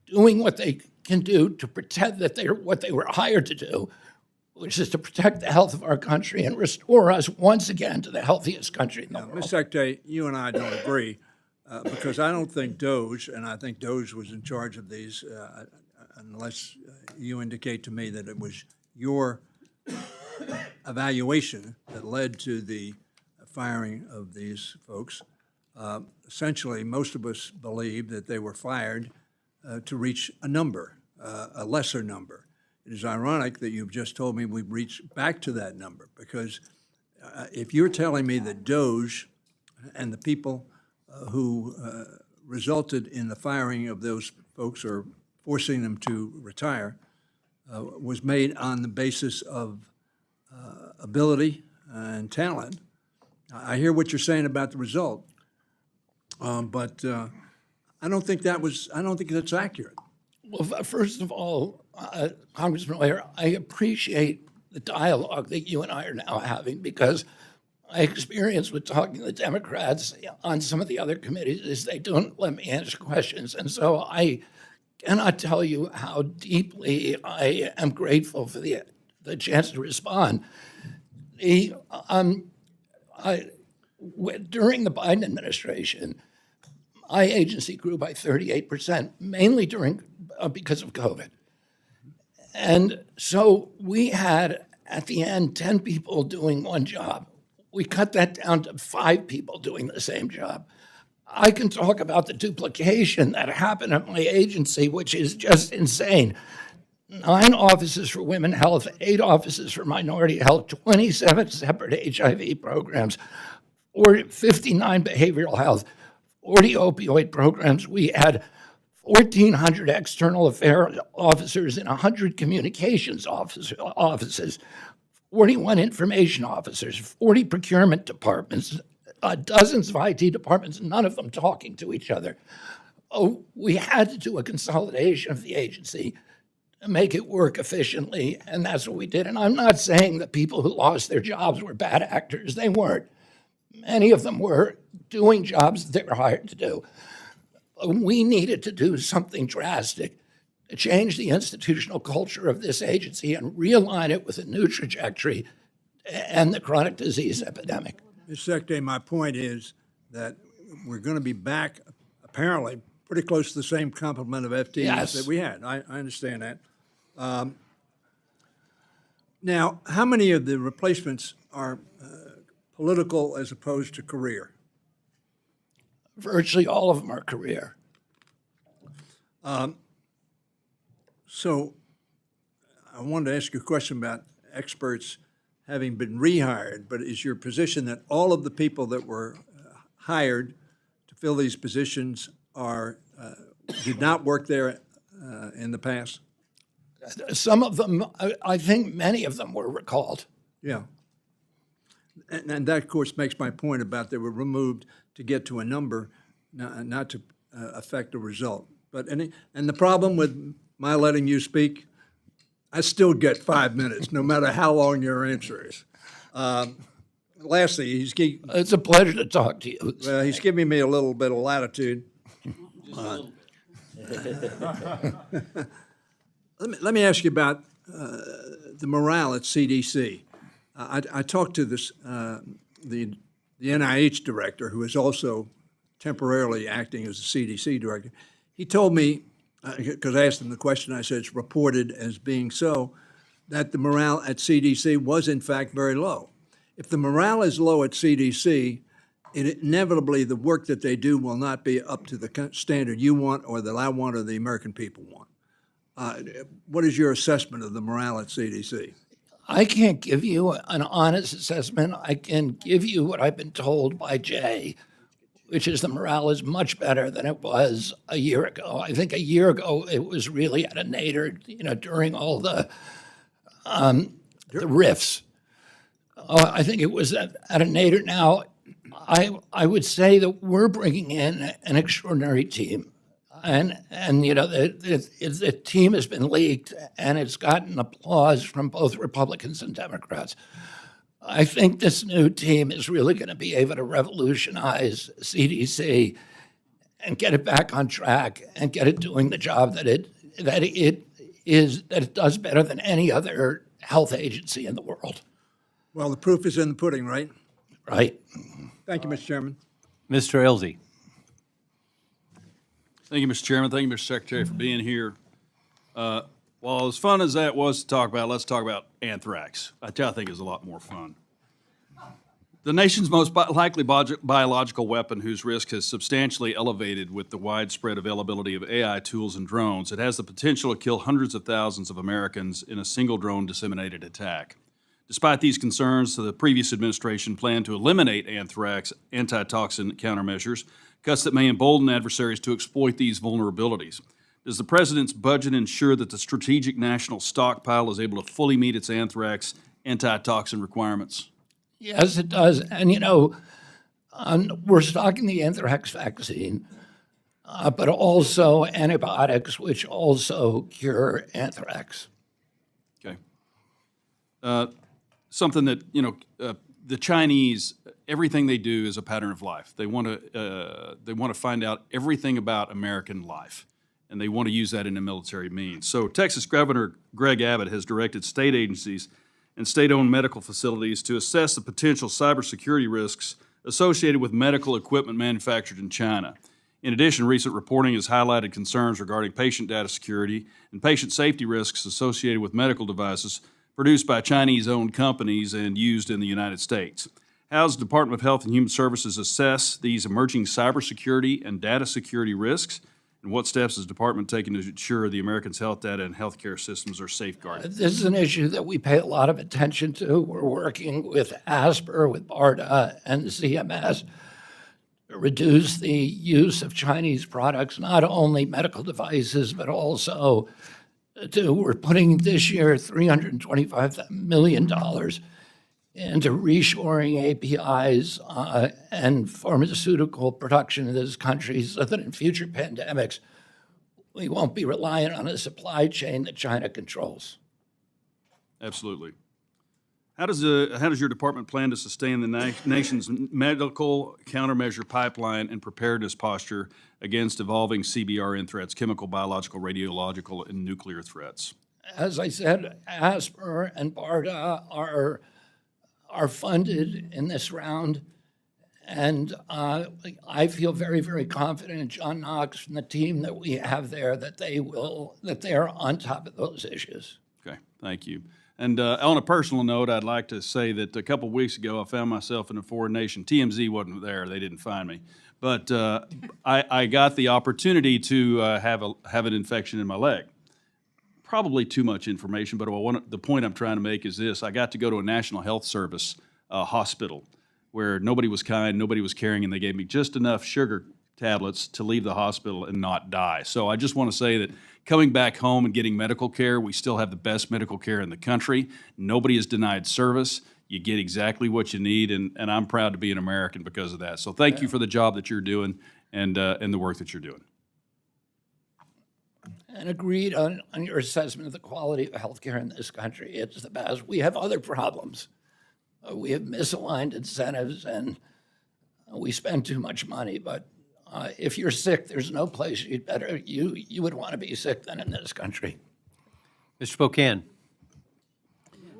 doing what they can do to protect what they were hired to do, which is to protect the health of our country and restore us once again to the healthiest country in the world. Mr. Secretary, you and I don't agree because I don't think DOGE, and I think DOGE was in charge of these, unless you indicate to me that it was your evaluation that led to the firing of these folks. Essentially, most of us believe that they were fired to reach a number, a lesser number. It is ironic that you've just told me we've reached back to that number because if you're telling me that DOGE and the people who resulted in the firing of those folks or forcing them to retire was made on the basis of ability and talent, I hear what you're saying about the result, but I don't think that's accurate. Well, first of all, Congressman Ware, I appreciate the dialogue that you and I are now having because my experience with talking to the Democrats on some of the other committees is they don't let me answer questions. And so I cannot tell you how deeply I am grateful for the chance to respond. During the Biden administration, my agency grew by 38%, mainly because of COVID. And so we had, at the end, 10 people doing one job. We cut that down to 5 people doing the same job. I can talk about the duplication that happened at my agency, which is just insane. 9 offices for women health, 8 offices for minority health, 27 separate HIV programs, or 59 behavioral health. 40 opioid programs. We had 1,400 external affairs officers and 100 communications offices, 41 information officers, 40 procurement departments, dozens of IT departments, none of them talking to each other. Oh, we had to do a consolidation of the agency to make it work efficiently, and that's what we did. And I'm not saying that people who lost their jobs were bad actors. They weren't. Many of them were doing jobs that they were hired to do. We needed to do something drastic to change the institutional culture of this agency and realign it with a new trajectory and the chronic disease epidemic. Mr. Secretary, my point is that we're going to be back, apparently, pretty close to the same complement of FTEs Yes. that we had. I understand that. Now, how many of the replacements are political as opposed to career? Virtually all of them are career. So I wanted to ask you a question about experts having been rehired, but is your position that all of the people that were hired to fill these positions did not work there in the past? Some of them, I think many of them were recalled. Yeah. And that, of course, makes my point about they were removed to get to a number, not to affect the result. But and the problem with my letting you speak, I still get 5 minutes, no matter how long your answer is. Lastly, It's a pleasure to talk to you. he's giving me a little bit of latitude. Let me ask you about the morale at CDC. I talked to the NIH director, who is also temporarily acting as the CDC director. He told me, because I asked him the question, I said it's reported as being so, that the morale at CDC was in fact very low. If the morale is low at CDC, inevitably the work that they do will not be up to the standard you want or that I want or the American people want. What is your assessment of the morale at CDC? I can't give you an honest assessment. I can give you what I've been told by Jay, which is the morale is much better than it was a year ago. I think a year ago it was really at a nadir, during all the rifts. I think it was at a nadir now. I would say that we're bringing in an extraordinary team. And the team has been leaked, and it's gotten applause from both Republicans and Democrats. I think this new team is really going to be able to revolutionize CDC and get it back on track and get it doing the job that it does better than any other health agency in the world. Well, the proof is in the pudding, right? Right. Thank you, Mr. Chairman. Mr. Elzey. Thank you, Mr. Chairman. Thank you, Mr. Secretary, for being here. While as fun as that was to talk about, let's talk about anthrax, which I think is a lot more fun. The nation's most likely biological weapon, whose risk has substantially elevated with the widespread availability of AI tools and drones, it has the potential to kill hundreds of thousands of Americans in a single drone disseminated attack. Despite these concerns, the previous administration planned to eliminate anthrax antitoxin countermeasures, cuts that may embolden adversaries to exploit these vulnerabilities. Does the president's budget ensure that the strategic national stockpile is able to fully meet its anthrax antitoxin requirements? Yes, it does. And, we're stocking the anthrax vaccine, but also antibiotics, which also cure anthrax. Okay. Something that, the Chinese, everything they do is a pattern of life. They want to find out everything about American life, and they want to use that in a military means. So Texas Governor Greg Abbott has directed state agencies and state-owned medical facilities to assess the potential cybersecurity risks associated with medical equipment manufactured in China. In addition, recent reporting has highlighted concerns regarding patient data security and patient safety risks associated with medical devices produced by Chinese-owned companies and used in the United States. How does the Department of Health and Human Services assess these emerging cybersecurity and data security risks? And what steps is the department taking to ensure the Americans' health data and healthcare systems are safeguarded? This is an issue that we pay a lot of attention to. We're working with ASPR, with BARDA, and CMS to reduce the use of Chinese products, not only medical devices, but also we're putting this year $325 million into reshoring APIs and pharmaceutical production in this country so that in future pandemics, we won't be reliant on a supply chain that China controls. Absolutely. How does your department plan to sustain the nation's medical countermeasure pipeline and preparedness posture against evolving CBRN threats, chemical, biological, radiological, and nuclear threats? As I said, ASPR and BARDA are funded in this round, and I feel very, very confident in John Knox and the team that we have there that they are on top of those issues. Okay, thank you. And on a personal note, I'd like to say that a couple weeks ago, I found myself in a foreign nation. TMZ wasn't there; they didn't find me. But I got the opportunity to have an infection in my leg. Probably too much information, but the point I'm trying to make is this: I got to go to a National Health Service hospital where nobody was kind, nobody was caring, and they gave me just enough sugar tablets to leave the hospital and not die. So I just want to say that coming back home and getting medical care, we still have the best medical care in the country. Nobody is denied service. You get exactly what you need, and I'm proud to be an American because of that. So thank you for the job that you're doing and the work that you're doing. And agreed on your assessment of the quality of healthcare in this country. It's the best. We have other problems. We have misaligned incentives, and we spend too much money, but if you're sick, there's no place you would want to be sick than in this country. Mr. Spokane.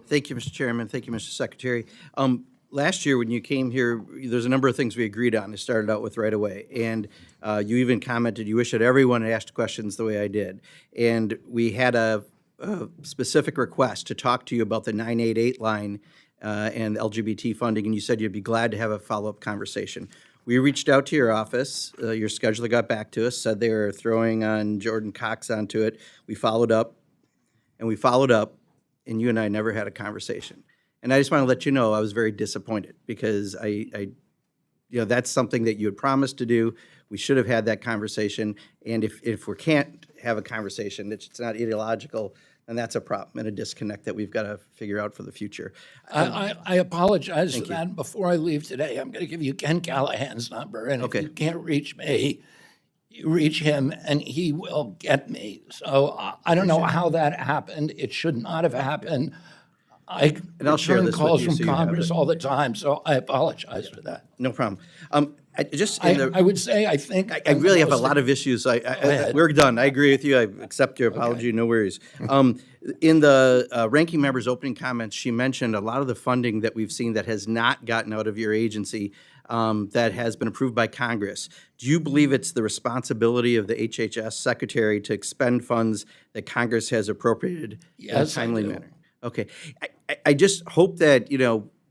Thank you, Mr. Chairman. Thank you, Mr. Secretary. Last year, when you came here, there's a number of things we agreed on to start out with right away. And you even commented you wish that everyone had asked questions the way I did. And we had a specific request to talk to you about the 988 line and LGBT funding, and you said you'd be glad to have a follow-up conversation. We reached out to your office. Your scheduler got back to us, said they were throwing on Jordan Cox onto it. We followed up, and and you and I never had a conversation. And I just want to let you know I was very disappointed because that's something that you had promised to do. We should have had that conversation. And if we can't have a conversation, it's not ideological, then that's a problem and a disconnect that we've got to figure out for the future. I apologize for that. Before I leave today, I'm going to give you Ken Callahan's number, and if you can't reach me, you reach him, and he will get me. So I don't know how that happened. It should not have happened. I And I'll share return this with calls you from so you have Congress it. all the time, so I apologize for that. No problem. I would say I think I really have a lot of issues. We're done. I agree with you. I accept your apology. No worries. In the ranking member's opening comments, she mentioned a lot of the funding that we've seen that has not gotten out of your agency that has been approved by Congress. Do you believe it's the responsibility of the HHS secretary to expend funds that Congress has appropriated in a Yes, I timely do. manner? Okay. I just hope that,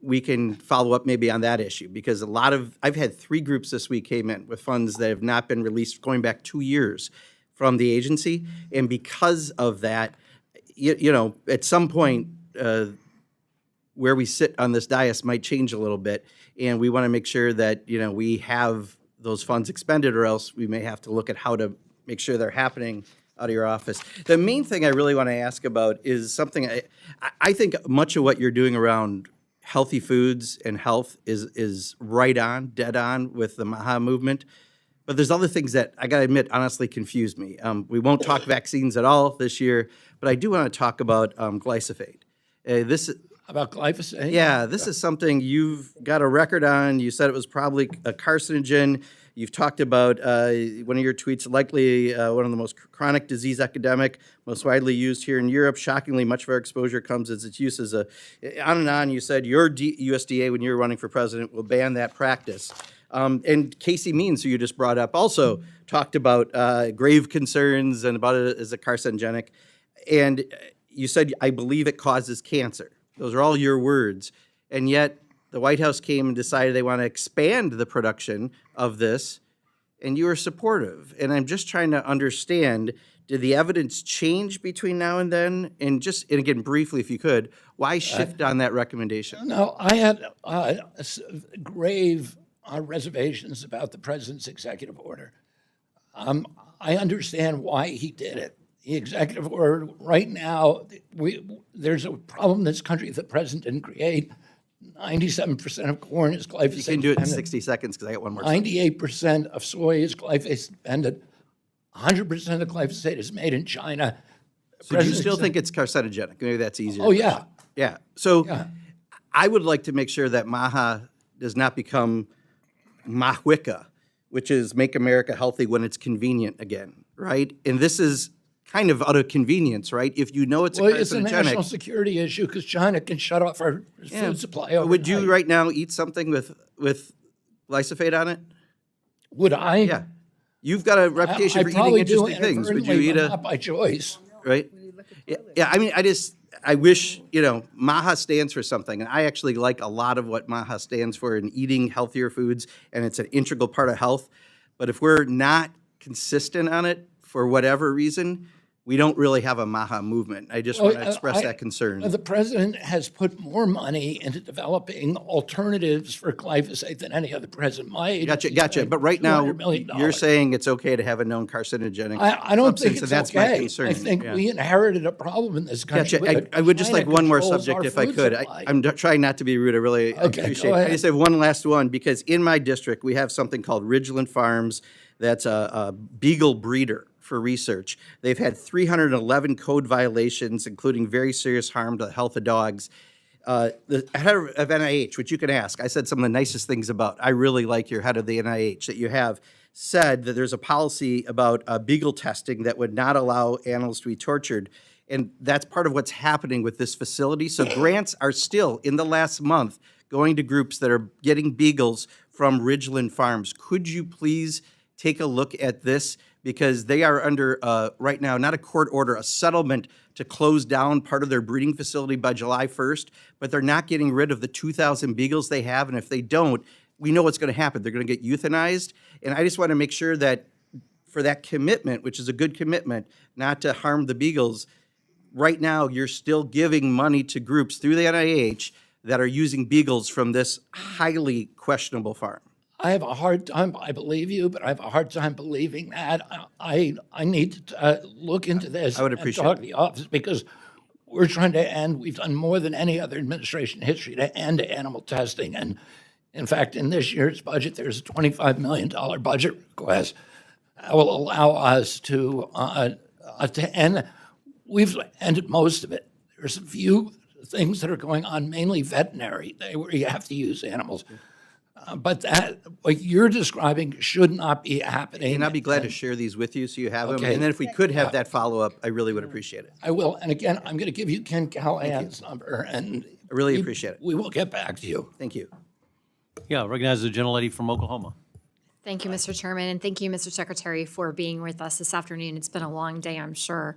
we can follow up maybe on that issue because I've had 3 groups this week came in with funds that have not been released going back 2 years from the agency. And because of that, at some point, where we sit on this dais might change a little bit. And we want to make sure that, we have those funds expended, or else we may have to look at how to make sure they're happening out of your office. The main thing I really want to ask about is something I think much of what you're doing around healthy foods and health is right on, dead on with the MAHA movement. But there's other things that I got to admit honestly confuse me. We won't talk vaccines at all this year, but I do want to talk about glyphosate. About glyphosate? Yeah, this is something you've got a record on. You said it was probably a carcinogen. You've talked about one of your tweets, likely one of the most chronic disease epidemic, most widely used here in Europe. Shockingly, much of our exposure comes as its use as on and on. You said your USDA, when you were running for president, will ban that practice. And Casey Means, who you just brought up, also talked about grave concerns and about it as a carcinogenic. And you said, I believe it causes cancer. Those are all your words. And yet the White House came and decided they want to expand the production of this, and you were supportive. And I'm just trying to understand, did the evidence change between now and then? And again, briefly, if you could, why shift on that recommendation? No, I had grave reservations about the president's executive order. I understand why he did it. The executive order, right now, there's a problem in this country the president didn't create. 97% of corn is glyphosate. You can do it in dependent. 60 seconds because I got one more. slide. 98% of soy is glyphosate dependent. 100% of glyphosate is made in China. So do you still think it's carcinogenic? Maybe that's easier. Oh, yeah. Yeah. So I would like to make sure that MAHA does not become MAHWICA, which is Make America Healthy when it's convenient again, right? And this is kind of out of convenience, right? If you know it's a Well, it's a national carcinogenic, security issue because China can shut off our food supply overnight. would you right now eat something with glyphosate on it? Would I? Yeah. You've got a reputation I for eating probably do interesting things. Would you inadvertently, eat but a, not by choice. right? Yeah, I mean, I wish, MAHA stands for something. And I actually like a lot of what MAHA stands for in eating healthier foods, and it's an integral part of health. But if we're not consistent on it for whatever reason, we don't really have a MAHA movement. I just want to express that concern. The president has put more money into developing alternatives for glyphosate than any other president. My agency Gotcha. But right now, $200 million. you're saying it's okay to have a known carcinogenic I don't think substance, it's and that's my okay. concern. I think Yeah. we inherited a problem in this country. Gotcha. I would just China like one more controls subject our if I food could. supply. I'm trying not to be rude. I really appreciate it. go I ahead. just have one last one because in my district, we have something called Ridgeland Farms that's a beagle breeder for research. They've had 311 code violations, including very serious harm to the health of dogs. The head of NIH, which you can ask, I said some of the nicest things about. I really like your head of the NIH that you have said that there's a policy about beagle testing that would not allow animals to be tortured. And that's part of what's happening with this facility. So grants are still, in the last month, going to groups that are getting beagles from Ridgeland Farms. Could you please take a look at this? Because they are under, right now, not a court order, a settlement to close down part of their breeding facility by July 1st, but they're not getting rid of the 2,000 beagles they have, and if they don't, we know what's going to happen. They're going to get euthanized, and I just want to make sure that for that commitment, which is a good commitment, not to harm the beagles, right now you're still giving money to groups through the NIH that are using beagles from this highly questionable farm. I have a hard time, I believe you, but I have a hard time believing that. I need to look into this. I would appreciate and talk it. to the office because we're trying to end, we've done more than any other administration in history to end animal testing. And in fact, in this year's budget, there's a $25 million budget request that will allow us to end. We've ended most of it. There's a few things that are going on, mainly veterinary, where you have to use animals. But that, what you're describing should not be happening. And I'll be glad to share these with you so you have them. Okay. And then if we could have that follow-up, I really would appreciate it. I will. And again, I'm going to give you Ken Callahan's number, and I really appreciate it. we will get back to you. Thank you. Yeah, recognize the gentlelady from Oklahoma. Thank you, Mr. Chairman, and thank you, Mr. Secretary, for being with us this afternoon. It's been a long day, I'm sure.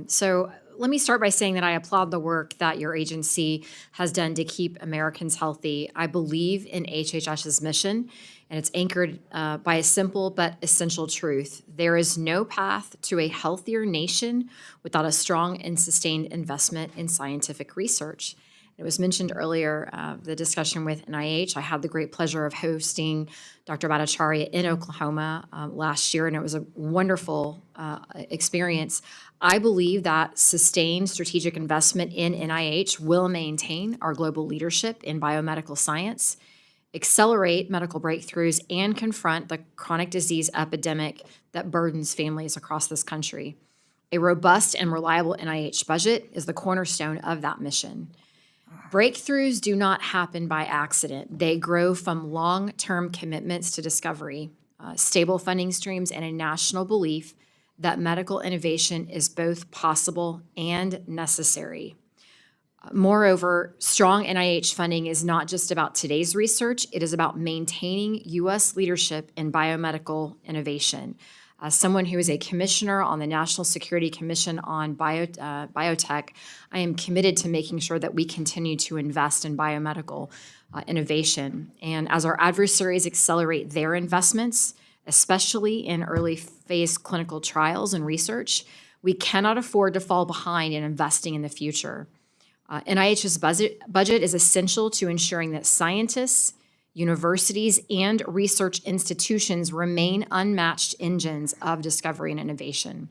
So let me start by saying that I applaud the work that your agency has done to keep Americans healthy. I believe in HHS's mission, and it's anchored by a simple but essential truth. There is no path to a healthier nation without a strong and sustained investment in scientific research. It was mentioned earlier, the discussion with NIH. I had the great pleasure of hosting Dr. Bhattacharya in Oklahoma last year, and it was a wonderful experience. I believe that sustained strategic investment in NIH will maintain our global leadership in biomedical science, accelerate medical breakthroughs, and confront the chronic disease epidemic that burdens families across this country. A robust and reliable NIH budget is the cornerstone of that mission. Breakthroughs do not happen by accident. They grow from long-term commitments to discovery, stable funding streams, and a national belief that medical innovation is both possible and necessary. Moreover, strong NIH funding is not just about today's research, it is about maintaining U.S. leadership in biomedical innovation. As someone who is a commissioner on the National Security Commission on Biotech, I am committed to making sure that we continue to invest in biomedical innovation. And as our adversaries accelerate their investments, especially in early phase clinical trials and research, we cannot afford to fall behind in investing in the future. NIH's budget is essential to ensuring that scientists, universities, and research institutions remain unmatched engines of discovery and innovation.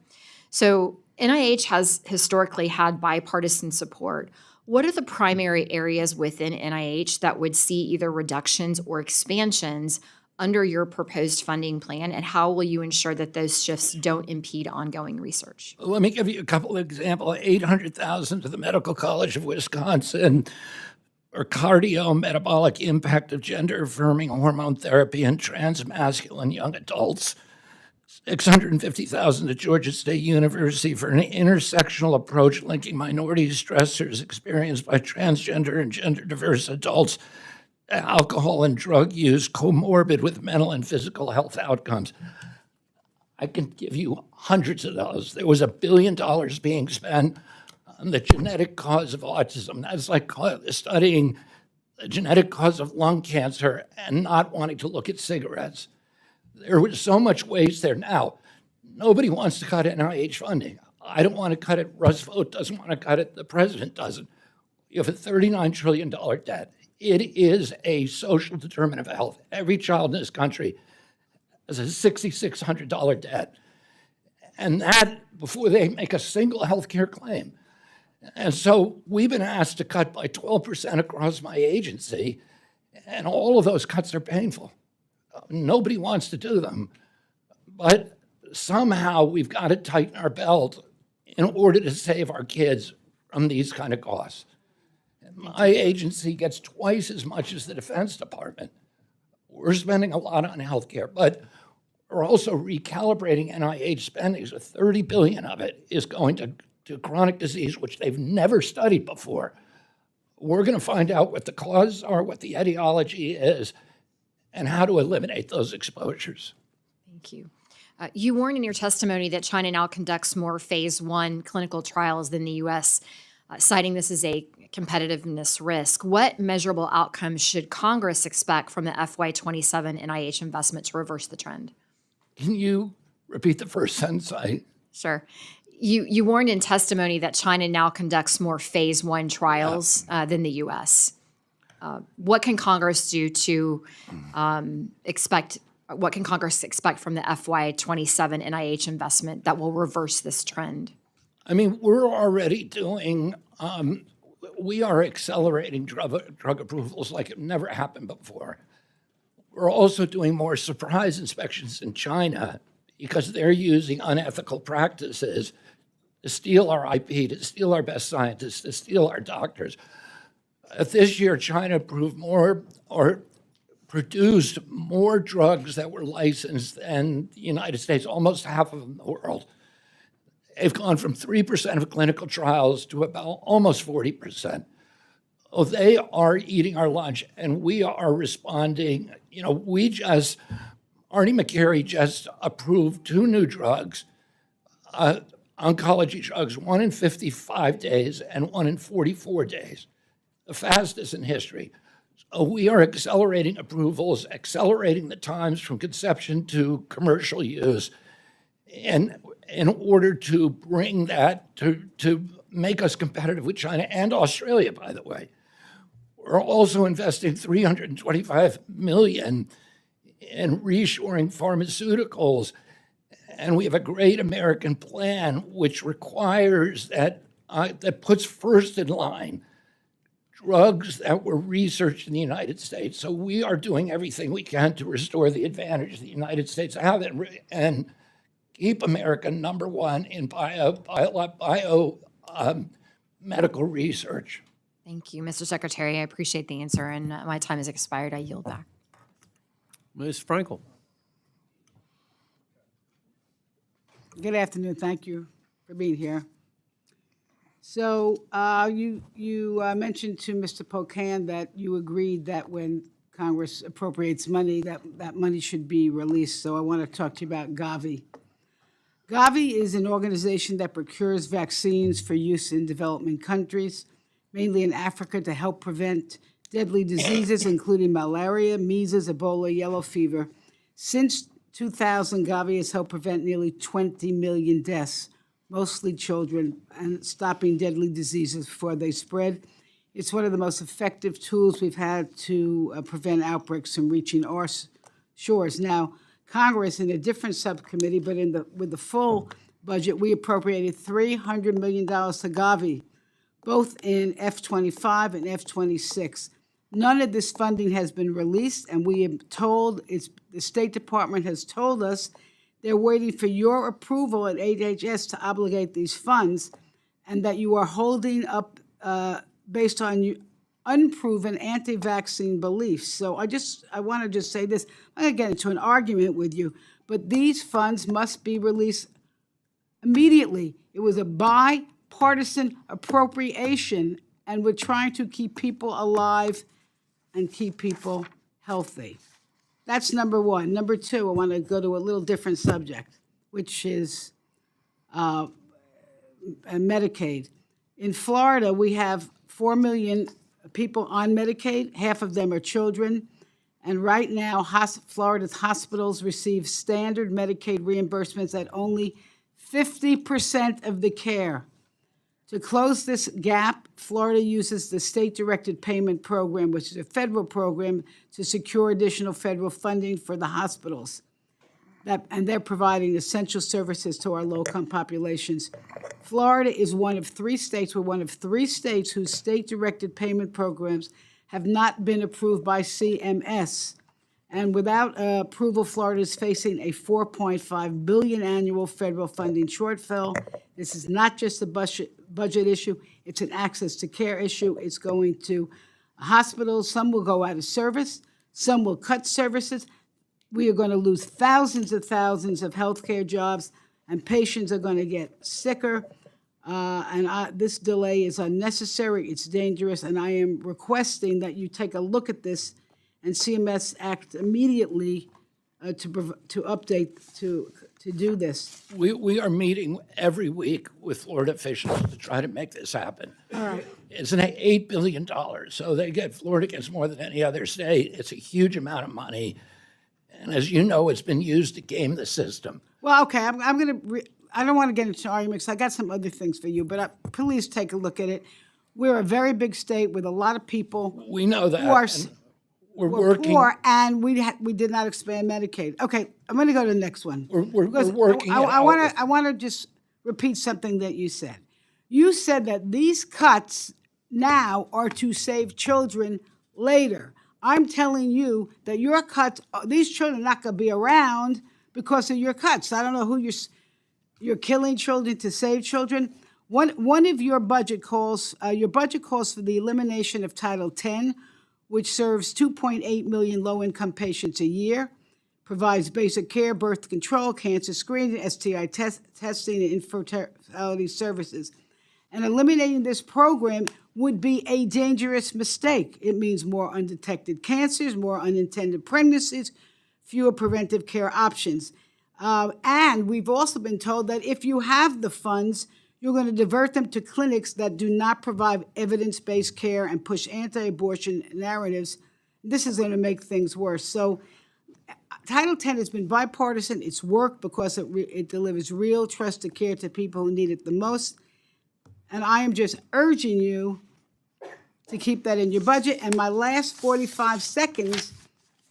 So NIH has historically had bipartisan support. What are the primary areas within NIH that would see either reductions or expansions under your proposed funding plan, and how will you ensure that those shifts don't impede ongoing research? Let me give you a couple of examples. $800,000 to the Medical College of Wisconsin, or cardiometabolic impact of gender-affirming hormone therapy in transmasculine young adults. $650,000 to Georgia State University for an intersectional approach linking minority stressors experienced by transgender and gender-diverse adults to alcohol and drug use comorbid with mental and physical health outcomes. I can give you hundreds of those. There was $1 billion being spent on the genetic cause of autism. That's like studying the genetic cause of lung cancer and not wanting to look at cigarettes. There was so much waste there. Now, nobody wants to cut NIH funding. I don't want to cut it. Russ Vought doesn't want to cut it. The president doesn't. You have a $39 trillion debt. It is a social determinant of health. Every child in this country has a $6,600 debt. And that before they make a single health care claim. And so we've been asked to cut by 12% across my agency, and all of those cuts are painful. Nobody wants to do them, but somehow we've got to tighten our belt in order to save our kids from these kind of costs. My agency gets twice as much as the Defense Department. We're spending a lot on healthcare, but we're also recalibrating NIH spending, so $30 billion of it is going to chronic disease, which they've never studied before. We're going to find out what the causes are, what the etiology is, and how to eliminate those exposures. Thank you. You warned in your testimony that China now conducts more phase 1 clinical trials than the U.S., citing this as a competitiveness risk. What measurable outcomes should Congress expect from the FY27 NIH investment to reverse the trend? Can you repeat the first sentence? Sure. You warned in testimony that China now conducts more phase 1 trials than the U.S. What can Congress do to expect? What can Congress expect from the FY27 NIH investment that will reverse this trend? I mean, we're already doing, we are accelerating drug approvals like it never happened before. We're also doing more surprise inspections in China because they're using unethical practices to steal our IP, to steal our best scientists, to steal our doctors. This year, China approved more or produced more drugs that were licensed than the United States, almost half of them in the world. They've gone from 3% of clinical trials to about almost 40%. Oh, they are eating our lunch, and we are responding. You know, Arnie McCary just approved 2 new drugs, oncology drugs, one in 55 days and one in 44 days, the fastest in history. So we are accelerating approvals, accelerating the times from conception to commercial use, and in order to bring that to make us competitive with China and Australia, by the way. We're also investing $325 million in reshoring pharmaceuticals, and we have a great American plan which requires that puts first in line drugs that were researched in the United States. So we are doing everything we can to restore the advantage the United States have and keep America number one in medical research. Thank you, Mr. Secretary. I appreciate the answer, and my time has expired. I yield back. Ms. Frankel. Good afternoon. Thank you for being here. So you mentioned to Mr. Pocan that you agreed that when Congress appropriates money, that money should be released. So I want to talk to you about Gavi. Gavi is an organization that procures vaccines for use in developing countries, mainly in Africa, to help prevent deadly diseases, including malaria, measles, Ebola, yellow fever. Since 2000, Gavi has helped prevent nearly 20 million deaths, mostly children, and stopping deadly diseases before they spread. It's one of the most effective tools we've had to prevent outbreaks from reaching our shores. Now, Congress, in a different subcommittee, but with the full budget, we appropriated $300 million to Gavi, both in F-25 and F-26. None of this funding has been released, and we have told, the State Department has told us they're waiting for your approval at HHS to obligate these funds, and that you are holding up based on unproven anti-vaccine beliefs. So I want to just say this. I'm going to get into an argument with you, but these funds must be released immediately. It was a bipartisan appropriation, and we're trying to keep people alive and keep people healthy. That's number one. Number two, I want to go to a little different subject, which is Medicaid. In Florida, we have 4 million people on Medicaid. Half of them are children. And right now, Florida's hospitals receive standard Medicaid reimbursements at only 50% of the care. To close this gap, Florida uses the State-Directed Payment Program, which is a federal program, to secure additional federal funding for the hospitals. And they're providing essential services to our low-income populations. Florida is one of 3 states, we're one of 3 states whose state-directed payment programs have not been approved by CMS. And without approval, Florida is facing a $4.5 billion annual federal funding shortfall. This is not just a budget issue, it's an access to care issue. It's going to hospitals, some will go out of service, some will cut services. We are going to lose thousands of healthcare jobs, and patients are going to get sicker. This delay is unnecessary, it's dangerous, and I am requesting that you take a look at this and CMS act immediately to update, to do this. We are meeting every week with Florida officials to try to make this happen. All right. It's an $8 billion, so Florida gets more than any other state. It's a huge amount of money. And as you know, it's been used to game the system. Well, okay, I don't want to get into arguments. I got some other things for you, but please take a look at it. We're a very big state with a lot of people We know that. who are and we're we're working. poor, and we did not expand Medicaid. Okay, I'm going to go to the next one. We're Because working. it out with- I want to just repeat something that you said. You said that these cuts now are to save children later. I'm telling you that your cuts, these children are not going to be around because of your cuts. I don't know who you're killing children to save children. One of your budget calls for the elimination of Title X, which serves 2.8 million low-income patients a year, provides basic care, birth control, cancer screening, STI testing, and infertility services. And eliminating this program would be a dangerous mistake. It means more undetected cancers, more unintended pregnancies, fewer preventive care options. And we've also been told that if you have the funds, you're going to divert them to clinics that do not provide evidence-based care and push anti-abortion narratives. This is going to make things worse. So Title X has been bipartisan. It's worked because it delivers real trusted care to people who need it the most. And I am just urging you to keep that in your budget. And my last 45 seconds,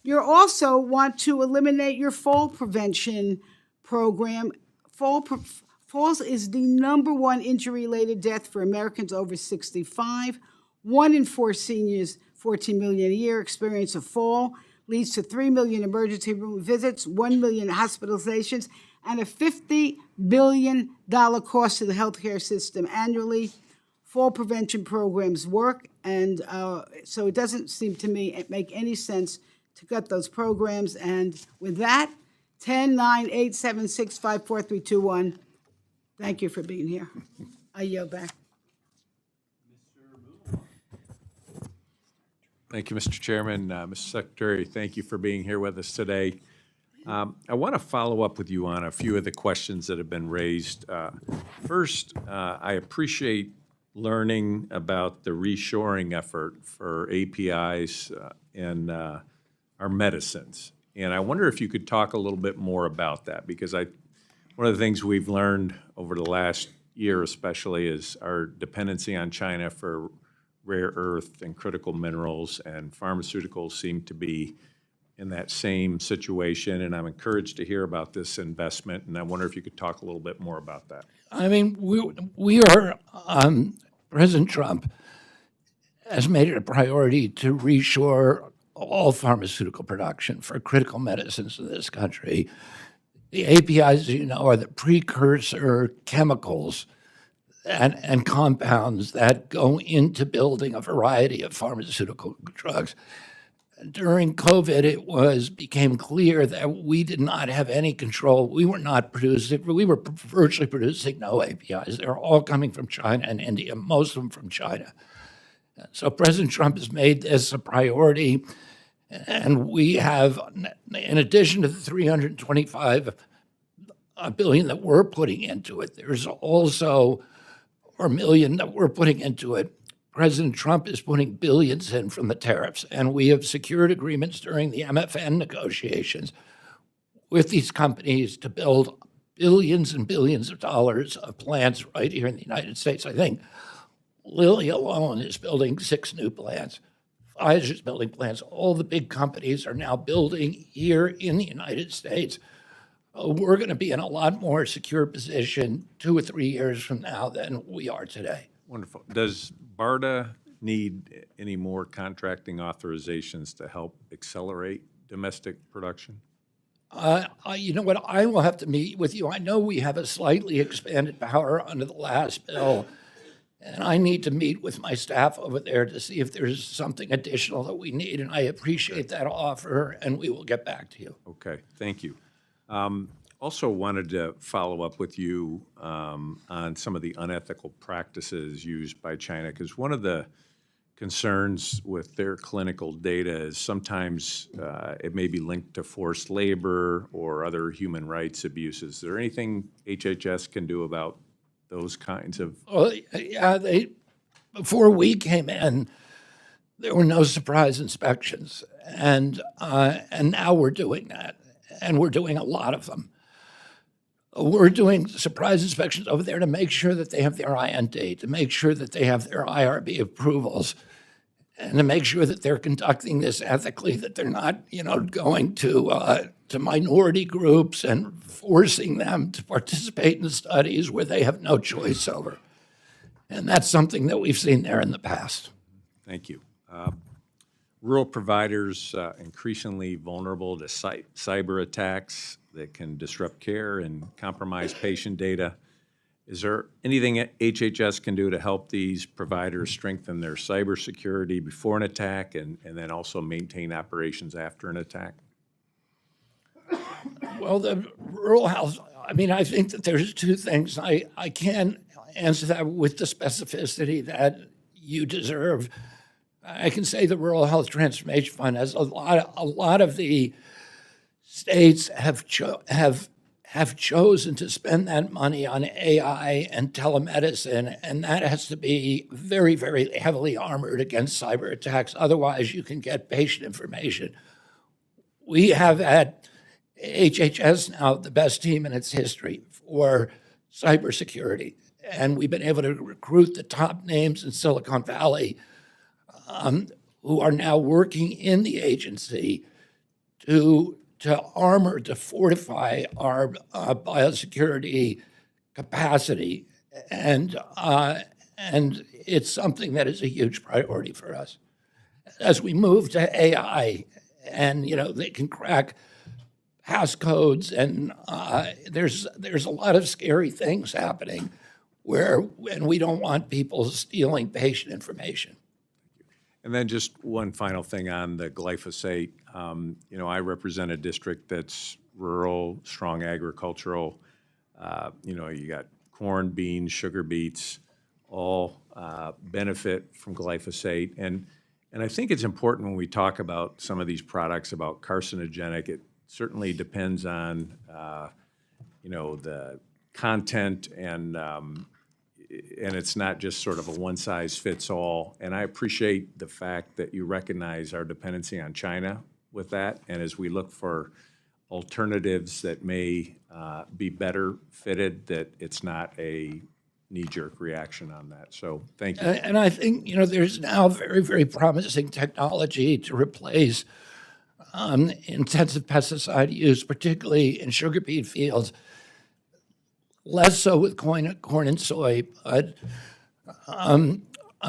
you also want to eliminate your fall prevention program. Falls is the #1 injury-related death for Americans over 65. 1 in 4 seniors, 14 million a year, experience a fall, leads to 3 million emergency room visits, 1 million hospitalizations, and a $50 billion cost to the healthcare system annually. Fall prevention programs work, and so it doesn't seem to me make any sense to cut those programs. And with that, 10-9-876-54321. Thank you for being here. I yield back. Thank you, Mr. Chairman. Mr. Secretary, thank you for being here with us today. I want to follow up with you on a few of the questions that have been raised. First, I appreciate learning about the reshoring effort for APIs in our medicines. And I wonder if you could talk a little bit more about that, because one of the things we've learned over the last year especially is our dependency on China for rare earth and critical minerals, and pharmaceuticals seem to be in that same situation, and I'm encouraged to hear about this investment, and I wonder if you could talk a little bit more about that. I mean, we are, President Trump has made it a priority to reshore all pharmaceutical production for critical medicines in this country. The APIs, as you know, are the precursor chemicals and compounds that go into building a variety of pharmaceutical drugs. During COVID, it became clear that we did not have any control. We were virtually producing no APIs. They were all coming from China and India, most of them from China. So President Trump has made this a priority, and we have, in addition to the $325 billion that we're putting into it, there's also, or million that we're putting into it. President Trump is putting billions in from the tariffs, and we have secured agreements during the MFN negotiations with these companies to build billions and billions of dollars of plants right here in the United States. I think Lilly alone is building 6 new plants. Pfizer's building plants. All the big companies are now building here in the United States. We're going to be in a lot more secure position 2 or 3 years from now than we are today. Wonderful. Does BARDA need any more contracting authorizations to help accelerate domestic production? You know what? I will have to meet with you. I know we have a slightly expanded power under the last bill, and I need to meet with my staff over there to see if there's something additional that we need, and I appreciate that offer, and we will get back to you. Okay, thank you. Also wanted to follow up with you on some of the unethical practices used by China, because one of the concerns with their clinical data is sometimes it may be linked to forced labor or other human rights abuses. Is there anything HHS can do about those kinds of? Well, yeah, before we came in, there were no surprise inspections, and now we're doing that, and we're doing a lot of them. We're doing surprise inspections over there to make sure that they have their IND, to make sure that they have their IRB approvals, and to make sure that they're conducting this ethically, that they're not, going to minority groups and forcing them to participate in studies where they have no choice over. And that's something that we've seen there in the past. Thank you. Rural providers increasingly vulnerable to cyber attacks that can disrupt care and compromise patient data. Is there anything HHS can do to help these providers strengthen their cybersecurity before an attack and then also maintain operations after an attack? Well, the rural health, I think that there's 2 things. I can't answer that with the specificity that you deserve. I can say the Rural Health Transformation Fund has a lot of the states have chosen to spend that money on AI and telemedicine, and that has to be very, very heavily armored against cyber attacks. Otherwise, you can get patient information. We have at HHS now the best team in its history for cybersecurity, and we've been able to recruit the top names in Silicon Valley who are now working in the agency to armor, to fortify our biosecurity capacity. And it's something that is a huge priority for us. As we move to AI, and they can crack passcodes, and there's a lot of scary things happening when we don't want people stealing patient information. And then just one final thing on the glyphosate. I represent a district that's rural, strong agricultural. You got corn, beans, sugar beets, all benefit from glyphosate. And I think it's important when we talk about some of these products about carcinogenic, it certainly depends on, the content and it's not just sort of a one-size-fits-all. And I appreciate the fact that you recognize our dependency on China with that. And as we look for alternatives that may be better fitted, that it's not a knee-jerk reaction on that. So thank you. And I think, there's now very, very promising technology to replace intensive pesticide use, particularly in sugar beet fields. Less so with corn and soy, but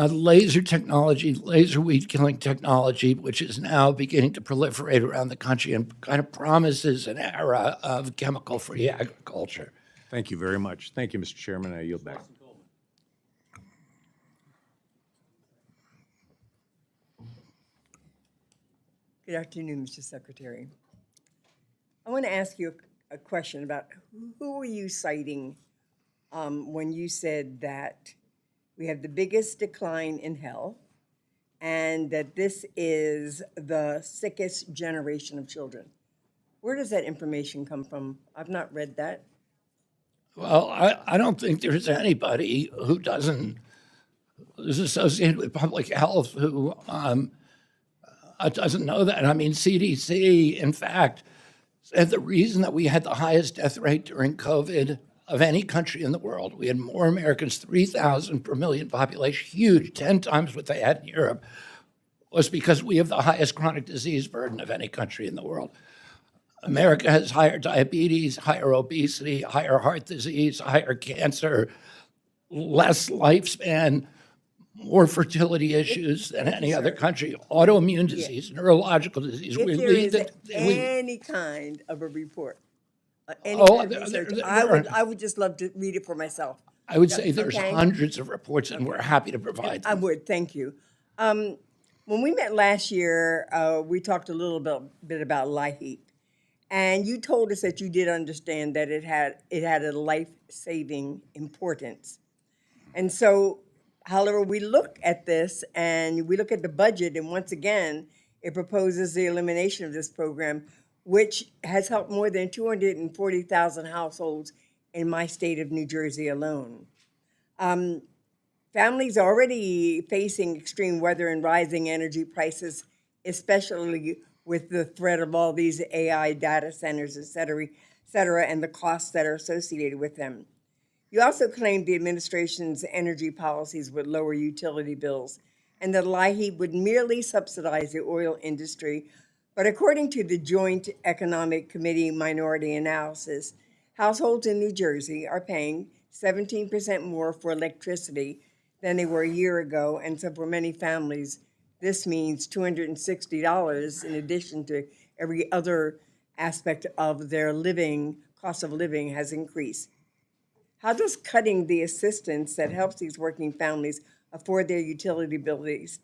laser technology, laser weed killing technology, which is now beginning to proliferate around the country and kind of promises an era of chemical-free agriculture. Thank you very much. Thank you, Mr. Chairman. I yield back. Good afternoon, Mr. Secretary. I want to ask you a question about who were you citing when you said that we have the biggest decline in health and that this is the sickest generation of children? Where does that information come from? I've not read that. Well, I don't think there's anybody who's associated with public health who doesn't know that. I mean, CDC, in fact, said the reason that we had the highest death rate during COVID of any country in the world, we had more Americans, 3,000 per million population, huge, 10 times what they had in Europe, was because we have the highest chronic disease burden of any country in the world. America has higher diabetes, higher obesity, higher heart disease, higher cancer, less lifespan, more fertility issues than any other country, autoimmune disease, neurological disease. If We there lead is the- any kind of a report, any Oh, kind of research, there I would just love to read it for myself. I would say there's Okay. hundreds of reports, and we're happy to provide I them. would, thank you. When we met last year, we talked a little bit about LIHEAP. And you told us that you did understand that it had a life-saving importance. And so, however, we look at this and we look at the budget, and once again, it proposes the elimination of this program, which has helped more than 240,000 households in my state of New Jersey alone. Families are already facing extreme weather and rising energy prices, especially with the threat of all these AI data centers, et cetera, and the costs that are associated with them. You also claimed the administration's energy policies would lower utility bills and that LIHEAP would merely subsidize the oil industry. But according to the Joint Economic Committee minority analysis, households in New Jersey are paying 17% more for electricity than they were a year ago. And so for many families, this means $260 in addition to every other aspect of their living, cost of living has increased. How does cutting the assistance that helps these working families afford their utility billings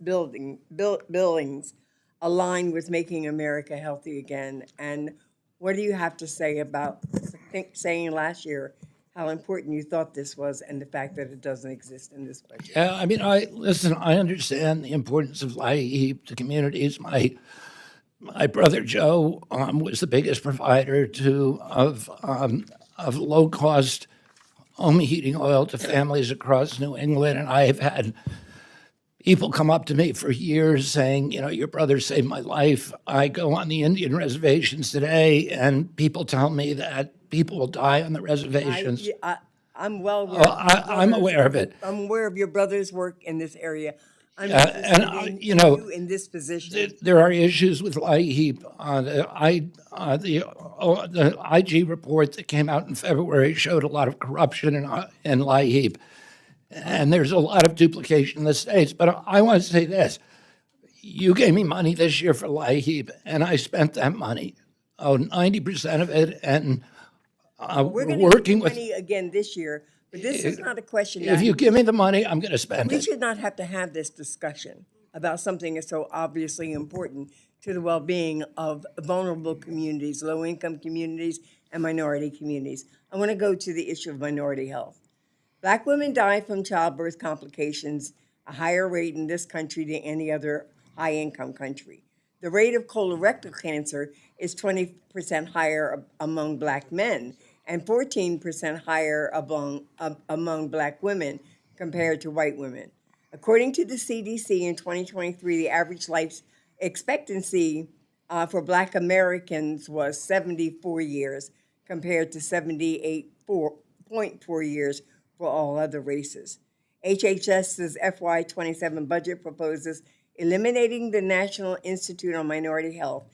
align with making America healthy again? And what do you have to say about saying last year how important you thought this was and the fact that it doesn't exist in this budget? Yeah, I mean, I understand the importance of LIHEAP to communities. My brother Joe was the biggest provider of low-cost home heating oil to families across New England, and I have had people come up to me for years saying, your brother saved my life. I go on the Indian reservations today, and people tell me that people will die on the reservations. I'm well aware. I'm aware of it. I'm aware of your brother's work in this area. I'm and, interested in you know, you in this position. There are issues with LIHEAP. The IG report that came out in February showed a lot of corruption in LIHEAP. And there's a lot of duplication in the states. But I want to say this. You gave me money this year for LIHEAP, and I spent that money, 90% of it, and We're going to working get with. money again this year, but this is not a question. If you give me the money, I'm going to spend We it. should not have to have this discussion about something that's so obviously important to the well-being of vulnerable communities, low-income communities, and minority communities. I want to go to the issue of minority health. Black women die from childbirth complications a higher rate in this country than any other high-income country. The rate of colorectal cancer is 20% higher among Black men and 14% higher among Black women compared to white women. According to the CDC in 2023, the average life expectancy for Black Americans was 74 years compared to 78.4 years for all other races. HHS's FY27 budget proposes eliminating the National Institute on Minority Health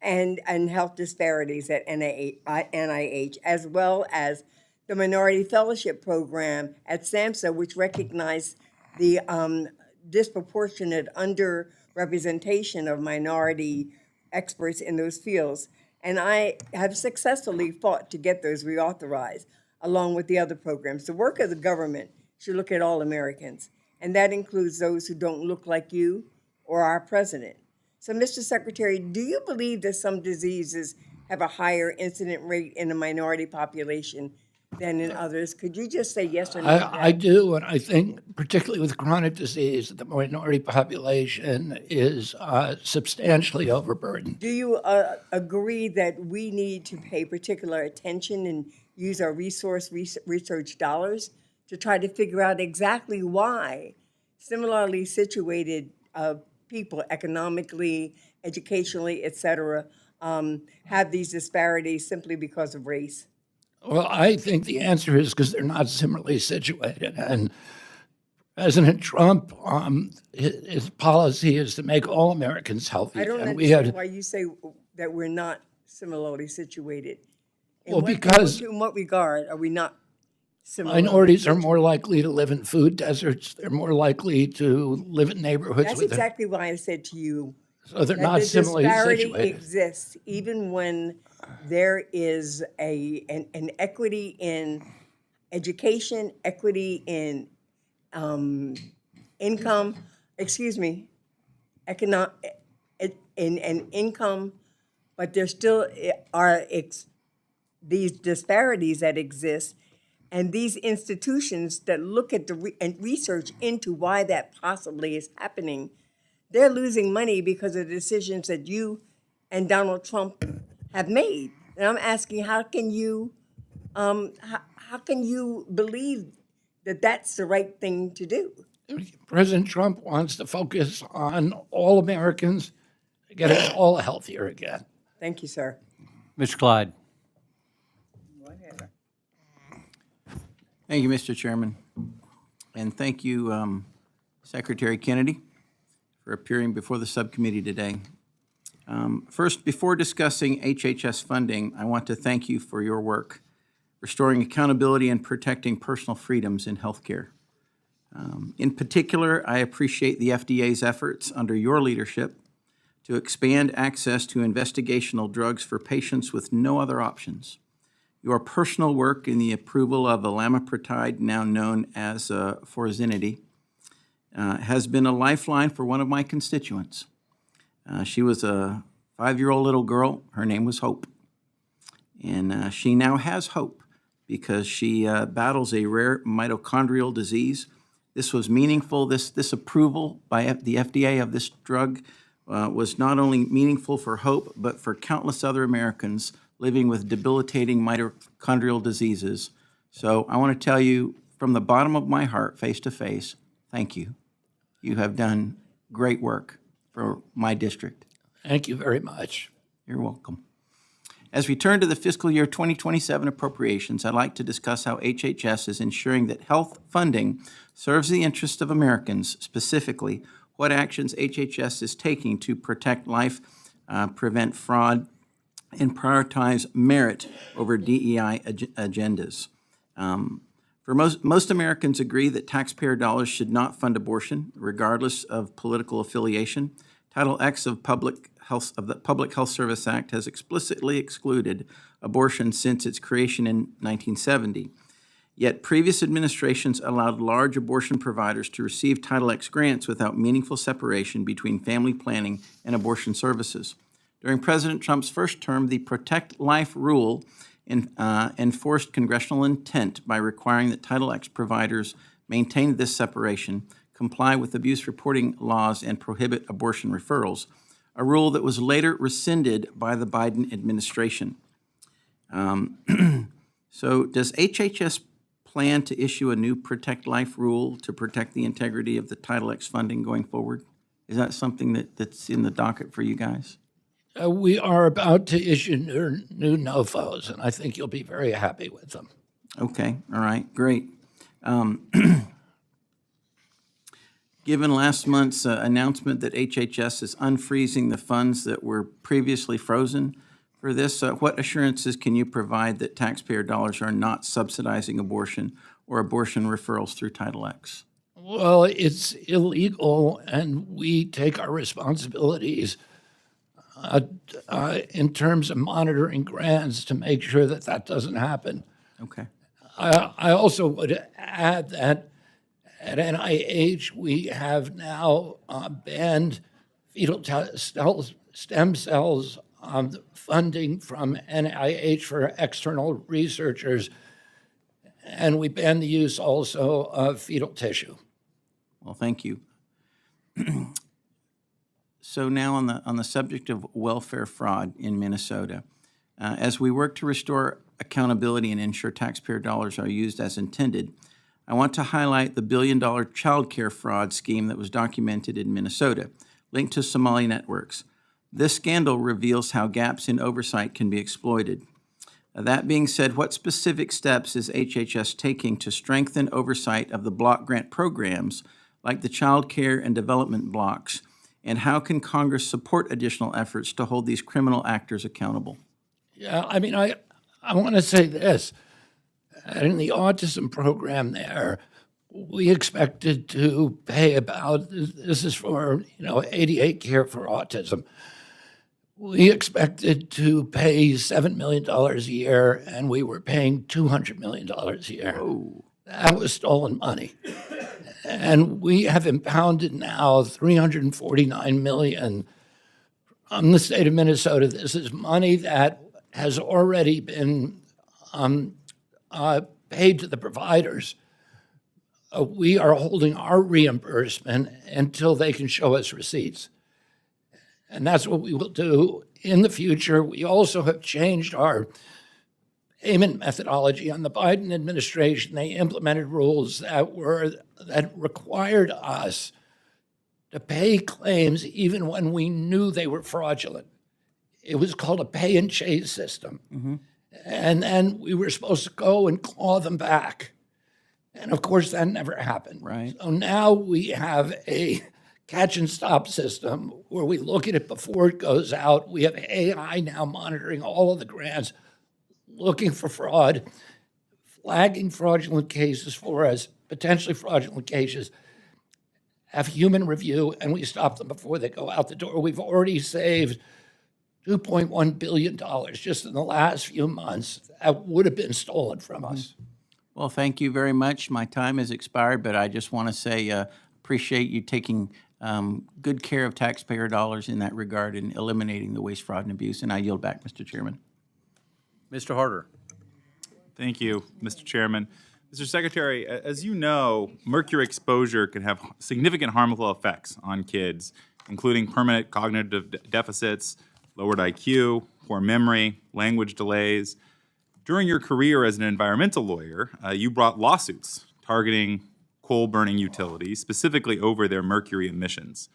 and health disparities at NIH, as well as the Minority Fellowship Program at SAMHSA, which recognized the disproportionate underrepresentation of minority experts in those fields. And I have successfully fought to get those reauthorized, along with the other programs. The work of the government should look at all Americans, and that includes those who don't look like you or our president. So, Mr. Secretary, do you believe that some diseases have a higher incident rate in the minority population than in others? Could you just say yes or no? to I that? do, and I think particularly with chronic disease, the minority population is substantially overburdened. Do you agree that we need to pay particular attention and use our research dollars to try to figure out exactly why similarly situated people, economically, educationally, et cetera, have these disparities simply because of race? Well, I think the answer is because they're not similarly situated. And President Trump, his policy is to make all Americans healthy. I don't And understand why you say that we're not similarly situated. Well, because- In what regard are we not similarly? minorities are more likely to live in food deserts. They're more likely to live in neighborhoods That's with exactly why I said to you, so they're that not the similarly disparity situated. exists even when there is an equity in education, equity in income, in income, but there still are these disparities that exist, and these institutions that look at and research into why that possibly is happening, they're losing money because of the decisions that you and Donald Trump have made. And I'm asking, how can you believe that that's the right thing to do? President Trump wants to focus on all Americans, get us all healthier again. Thank you, sir. Mr. Clyde. Thank you, Mr. Chairman. And thank you, Secretary Kennedy, for appearing before the subcommittee today. First, before discussing HHS funding, I want to thank you for your work restoring accountability and protecting personal freedoms in healthcare. In particular, I appreciate the FDA's efforts under your leadership to expand access to investigational drugs for patients with no other options. Your personal work in the approval of elamoprotide, now known as Forzinity, has been a lifeline for one of my constituents. She was a 5-year-old little girl. Her name was Hope. And she now has hope because she battles a rare mitochondrial disease. This was meaningful. This approval by the FDA of this drug was not only meaningful for Hope, but for countless other Americans living with debilitating mitochondrial diseases. So I want to tell you from the bottom of my heart, face to face, thank you. You have done great work for my district. Thank you very much. You're welcome. As we turn to the fiscal year 2027 appropriations, I'd like to discuss how HHS is ensuring that health funding serves the interests of Americans, specifically what actions HHS is taking to protect life, prevent fraud, and prioritize merit over DEI agendas. For most Americans agree that taxpayer dollars should not fund abortion, regardless of political affiliation. Title X of the Public Health Service Act has explicitly excluded abortion since its creation in 1970. Yet previous administrations allowed large abortion providers to receive Title X grants without meaningful separation between family planning and abortion services. During President Trump's first term, the Protect Life rule enforced congressional intent by requiring that Title X providers maintain this separation, comply with abuse reporting laws, and prohibit abortion referrals, a rule that was later rescinded by the Biden administration. So does HHS plan to issue a new Protect Life rule to protect the integrity of the Title X funding going forward? Is that something that's in the docket for you guys? We are about to issue new NOFOs, and I think you'll be very happy with them. Okay, all right, great. Given last month's announcement that HHS is unfreezing the funds that were previously frozen for this, what assurances can you provide that taxpayer dollars are not subsidizing abortion or abortion referrals through Title X? Well, it's illegal, and we take our responsibilities in terms of monitoring grants to make sure that that doesn't happen. Okay. I also would add that at NIH, we have now banned fetal stem cells funding from NIH for external researchers, and we banned the use also of fetal tissue. Well, thank you. So now on the subject of welfare fraud in Minnesota, as we work to restore accountability and ensure taxpayer dollars are used as intended, I want to highlight the billion-dollar child care fraud scheme that was documented in Minnesota, linked to Somali networks. This scandal reveals how gaps in oversight can be exploited. That being said, what specific steps is HHS taking to strengthen oversight of the block grant programs like the child care and development blocks, and how can Congress support additional efforts to hold these criminal actors accountable? Yeah, I mean, I want to say this. In the autism program there, we expected to pay about, this is for, 88 Care for Autism. We expected to pay $7 million a year, and we were paying $200 million a year. Oh. That was stolen money. And we have impounded now $349 million from the state of Minnesota. This is money that has already been paid to the providers. We are holding our reimbursement until they can show us receipts. And that's what we will do in the future. We also have changed our payment methodology. On the Biden administration, they implemented rules that required us to pay claims even when we knew they were fraudulent. It was called a pay and chase system. Mm-hmm. And then we were supposed to go and claw them back. And of course, that never happened. Right. So now we have a catch and stop system where we look at it before it goes out. We have AI now monitoring all of the grants, looking for fraud, flagging fraudulent cases for us, potentially fraudulent cases, have human review, and we stop them before they go out the door. We've already saved $2.1 billion just in the last few months that would have been stolen from us. Well, thank you very much. My time has expired, but I just want to say appreciate you taking good care of taxpayer dollars in that regard and eliminating the waste, fraud, and abuse. And I yield back, Mr. Chairman. Mr. Harder. Thank you, Mr. Chairman. Mr. Secretary, as you know, mercury exposure can have significant harmful effects on kids, including permanent cognitive deficits, lowered IQ, poor memory, language delays. During your career as an environmental lawyer, you brought lawsuits targeting coal-burning utilities, specifically over their mercury emissions.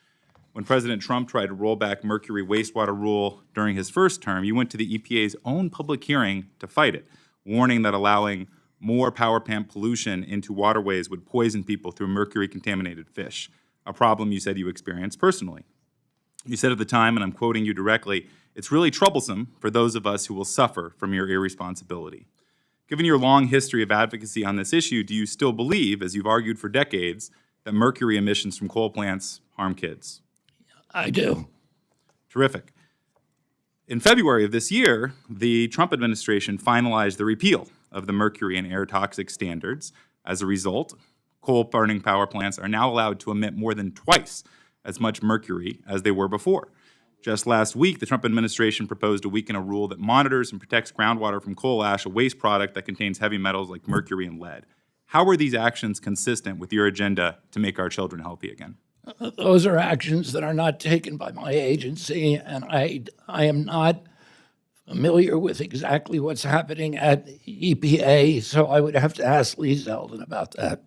When President Trump tried to roll back mercury wastewater rule during his first term, you went to the EPA's own public hearing to fight it, warning that allowing more power plant pollution into waterways would poison people through mercury-contaminated fish, a problem you said you experienced personally. You said at the time, and I'm quoting you directly, "It's really troublesome for those of us who will suffer from your irresponsibility." Given your long history of advocacy on this issue, do you still believe, as you've argued for decades, that mercury emissions from coal plants harm kids? I do. Terrific. In February of this year, the Trump administration finalized the repeal of the mercury and air toxic standards. As a result, coal-burning power plants are now allowed to emit more than twice as much mercury as they were before. Just last week, the Trump administration proposed to weaken a rule that monitors and protects groundwater from coal ash, a waste product that contains heavy metals like mercury and lead. How are these actions consistent with your agenda to make our children healthy again? Those are actions that are not taken by my agency, and I am not familiar with exactly what's happening at EPA, so I would have to ask Lee Zeldin about that.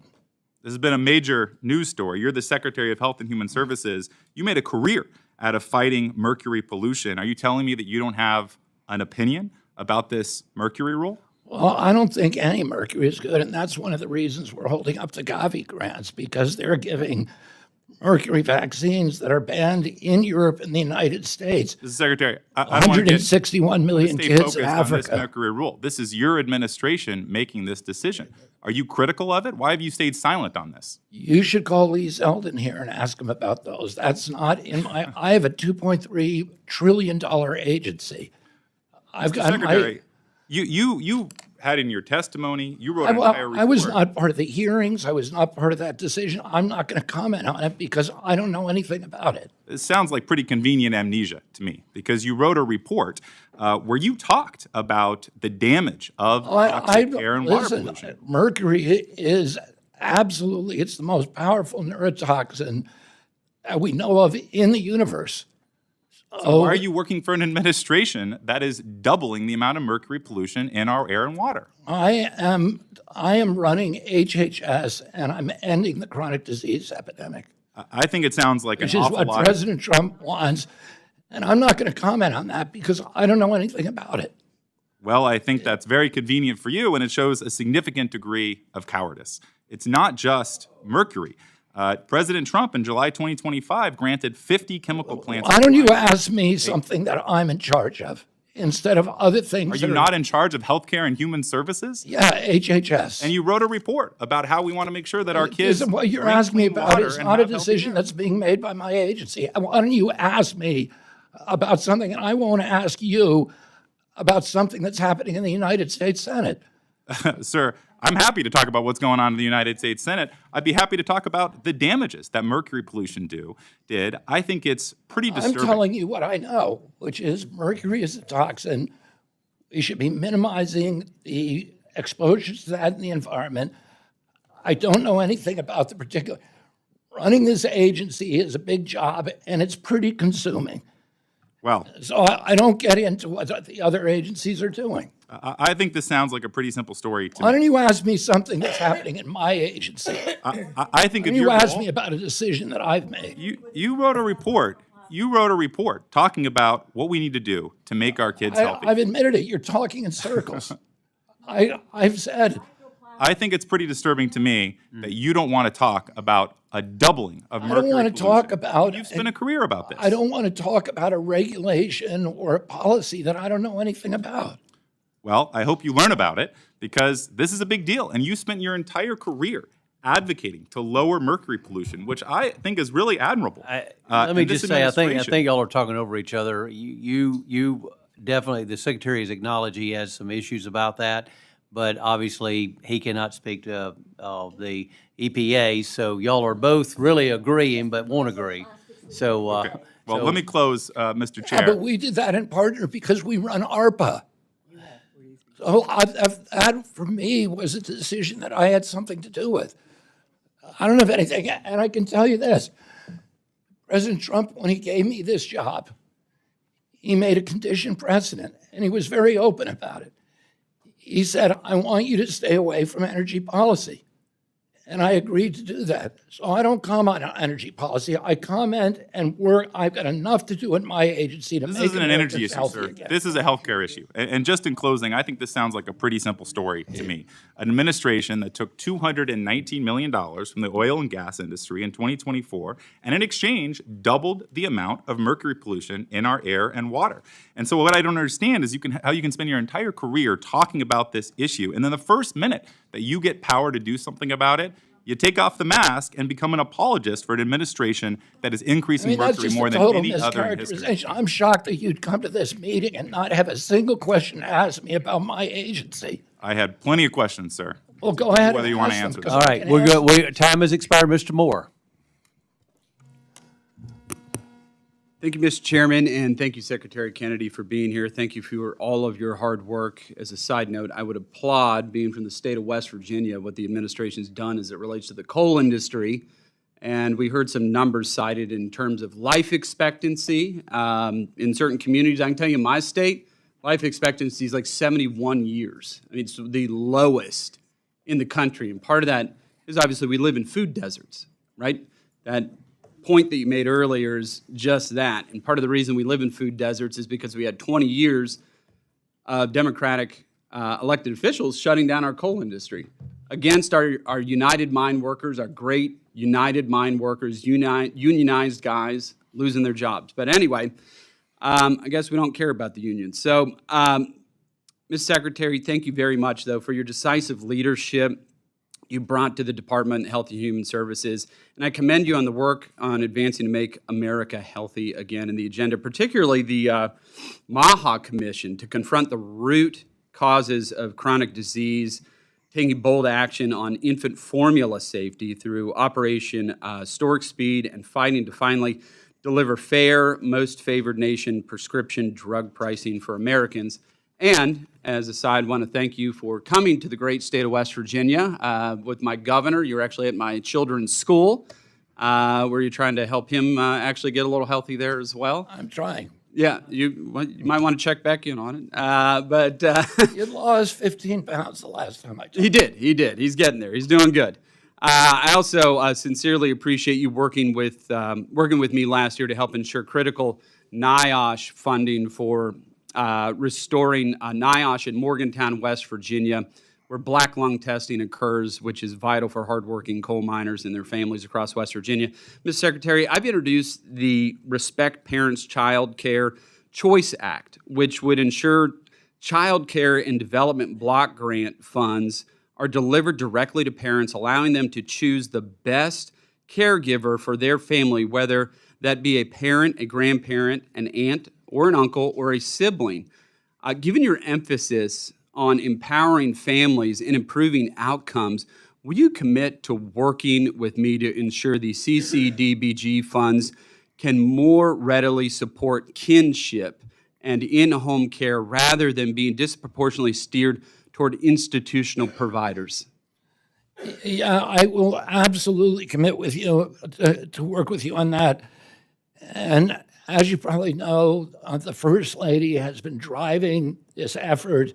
This has been a major news story. You're the Secretary of Health and Human Services. You made a career out of fighting mercury pollution. Are you telling me that you don't have an opinion about this mercury rule? Well, I don't think any mercury is good, and that's one of the reasons we're holding up the Gavi grants, because they're giving mercury vaccines that are banned in Europe and the United States. Mr. Secretary, I don't want to get 161 million stay kids focused in on this Africa. mercury rule. This is your administration making this decision. Are you critical of it? Why have you stayed silent on this? You should call Lee Zeldin here and ask him about those. That's not in my, I have a $2.3 trillion agency. I've got Secretary, you had in your testimony, you wrote I, an entire report. I was not part of the hearings. I was not part of that decision. I'm not going to comment on it because I don't know anything about it. It sounds like pretty convenient amnesia to me, because you wrote a report where you talked about the damage of toxic air and water listen, pollution. mercury is absolutely, it's the most powerful neurotoxin that we know of in the universe. So why are you working for an administration that is doubling the amount of mercury pollution in our air and water? I am running HHS and I'm ending the chronic disease epidemic, I think it sounds like which an is awful what lot. President Trump wants. And I'm not going to comment on that because I don't know anything about it. Well, I think that's very convenient for you, and it shows a significant degree of cowardice. It's not just mercury. President Trump in July 2025 granted 50 chemical plants. Why don't you ask me something that I'm in charge of instead of other things? Are you not in charge of healthcare and human services? Yeah, HHS. And you wrote a report about how we want to make sure that our kids. What you're drink asking me clean about water is and not a have healthy decision air. that's being made by my agency. Why don't you ask me about something, and I won't ask you about something that's happening in the United States Senate. Sir, I'm happy to talk about what's going on in the United States Senate. I'd be happy to talk about the damages that mercury pollution did. I think it's pretty I'm disturbing. telling you what I know, which is mercury is a toxin. We should be minimizing the exposures to that in the environment. I don't know anything about the particular. Running this agency is a big job, and it's pretty consuming. Well, So I don't get into what the other agencies are doing. I think this sounds like a pretty simple story to Why me. don't you ask me something that's happening in my agency? I think Why if don't you your ask goal- me about a decision that I've made? You wrote a report. You wrote a report talking about what we need to do to make our kids healthy. I've admitted it. You're talking in circles. I've said, I think it's pretty disturbing to me that you don't want to talk about a doubling of I mercury don't want to talk pollution. about. You've spent a career about this. I don't want to talk about a regulation or a policy that I don't know anything about. Well, I hope you learn about it, because this is a big deal, and you spent your entire career advocating to lower mercury pollution, which I think is really admirable. Let me in this just say, I think administration. y'all are talking over each other. You definitely, the Secretary has acknowledged he has some issues about that, but obviously he cannot speak to the EPA, so y'all are both really agreeing but won't agree. So, Well, so- let me close, Mr. Yeah, Chair. but we did that in partner because we run ARPA. So that, for me, was a decision that I had something to do with. I don't have anything, and I can tell you this. President Trump, when he gave me this job, he made a condition precedent, and he was very open about it. He said, I want you to stay away from energy policy. And I agreed to do that. So I don't comment on energy policy. I comment and work. I've got enough to do in my agency to This make isn't an energy Americans issue, healthy sir. again. This is a healthcare issue. And just in closing, I think this sounds like a pretty simple story to me. An administration that took $219 million from the oil and gas industry in 2024, and in exchange, doubled the amount of mercury pollution in our air and water. And so what I don't understand is how you can spend your entire career talking about this issue, and then the first minute that you get power to do something about it, you take off the mask and become an apologist for an administration that is increasing That's mercury just more a than total any other in history. mischaracterization. I'm shocked that you'd come to this meeting and not have a single question to ask me about my agency. I had plenty of questions, sir. Well, go ahead. Whether and you wanna ask them, answer 'cause them. all I right, can we're answer good. Time has expired, Mr. Moore. Thank you, Mr. Chairman, and thank you, Secretary Kennedy, for being here. Thank you for all of your hard work. As a side note, I would applaud, being from the state of West Virginia, what the administration's done as it relates to the coal industry. And we heard some numbers cited in terms of life expectancy in certain communities. I can tell you, in my state, life expectancy is like 71 years. I mean, it's the lowest in the country. And part of that is obviously we live in food deserts, right? That point that you made earlier is just that. And part of the reason we live in food deserts is because we had 20 years of Democratic elected officials shutting down our coal industry against our United Mine Workers, our great United Mine Workers, unionized guys losing their jobs. But anyway, I guess we don't care about the unions. So, Ms. Secretary, thank you very much, though, for your decisive leadership you brought to the Department of Health and Human Services. And I commend you on the work on advancing to make America healthy again in the agenda, particularly the MAHA Commission to confront the root causes of chronic disease, taking bold action on infant formula safety through Operation Stork Speed, and fighting to finally deliver fair, most favored nation prescription drug pricing for Americans. And as a side, I want to thank you for coming to the great state of West Virginia with my governor. You're actually at my children's school, where you're trying to help him actually get a little healthy there as well. I'm trying. Yeah, you might want to check back in on it. But You lost 15 pounds the last time I talked. He did. He's getting there. He's doing good. I also sincerely appreciate you working with me last year to help ensure critical NIOSH funding for restoring NIOSH in Morgantown, West Virginia, where black lung testing occurs, which is vital for hardworking coal miners and their families across West Virginia. Mr. Secretary, I've introduced the Respect Parents Child Care Choice Act, which would ensure child care and development block grant funds are delivered directly to parents, allowing them to choose the best caregiver for their family, whether that be a parent, a grandparent, an aunt, or an uncle, or a sibling. Given your emphasis on empowering families and improving outcomes, will you commit to working with me to ensure the CCDBG funds can more readily support kinship and in-home care rather than being disproportionately steered toward institutional providers? Yeah, I will absolutely commit with you to work with you on that. And as you probably know, the First Lady has been driving this effort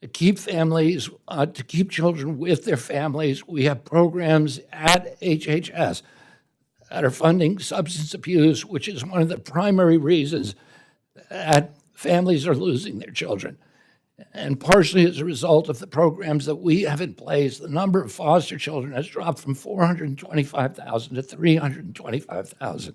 to keep families, to keep children with their families. We have programs at HHS that are funding substance abuse, which is one of the primary reasons that families are losing their children. And partially as a result of the programs that we have in place, the number of foster children has dropped from 425,000 to 325,000.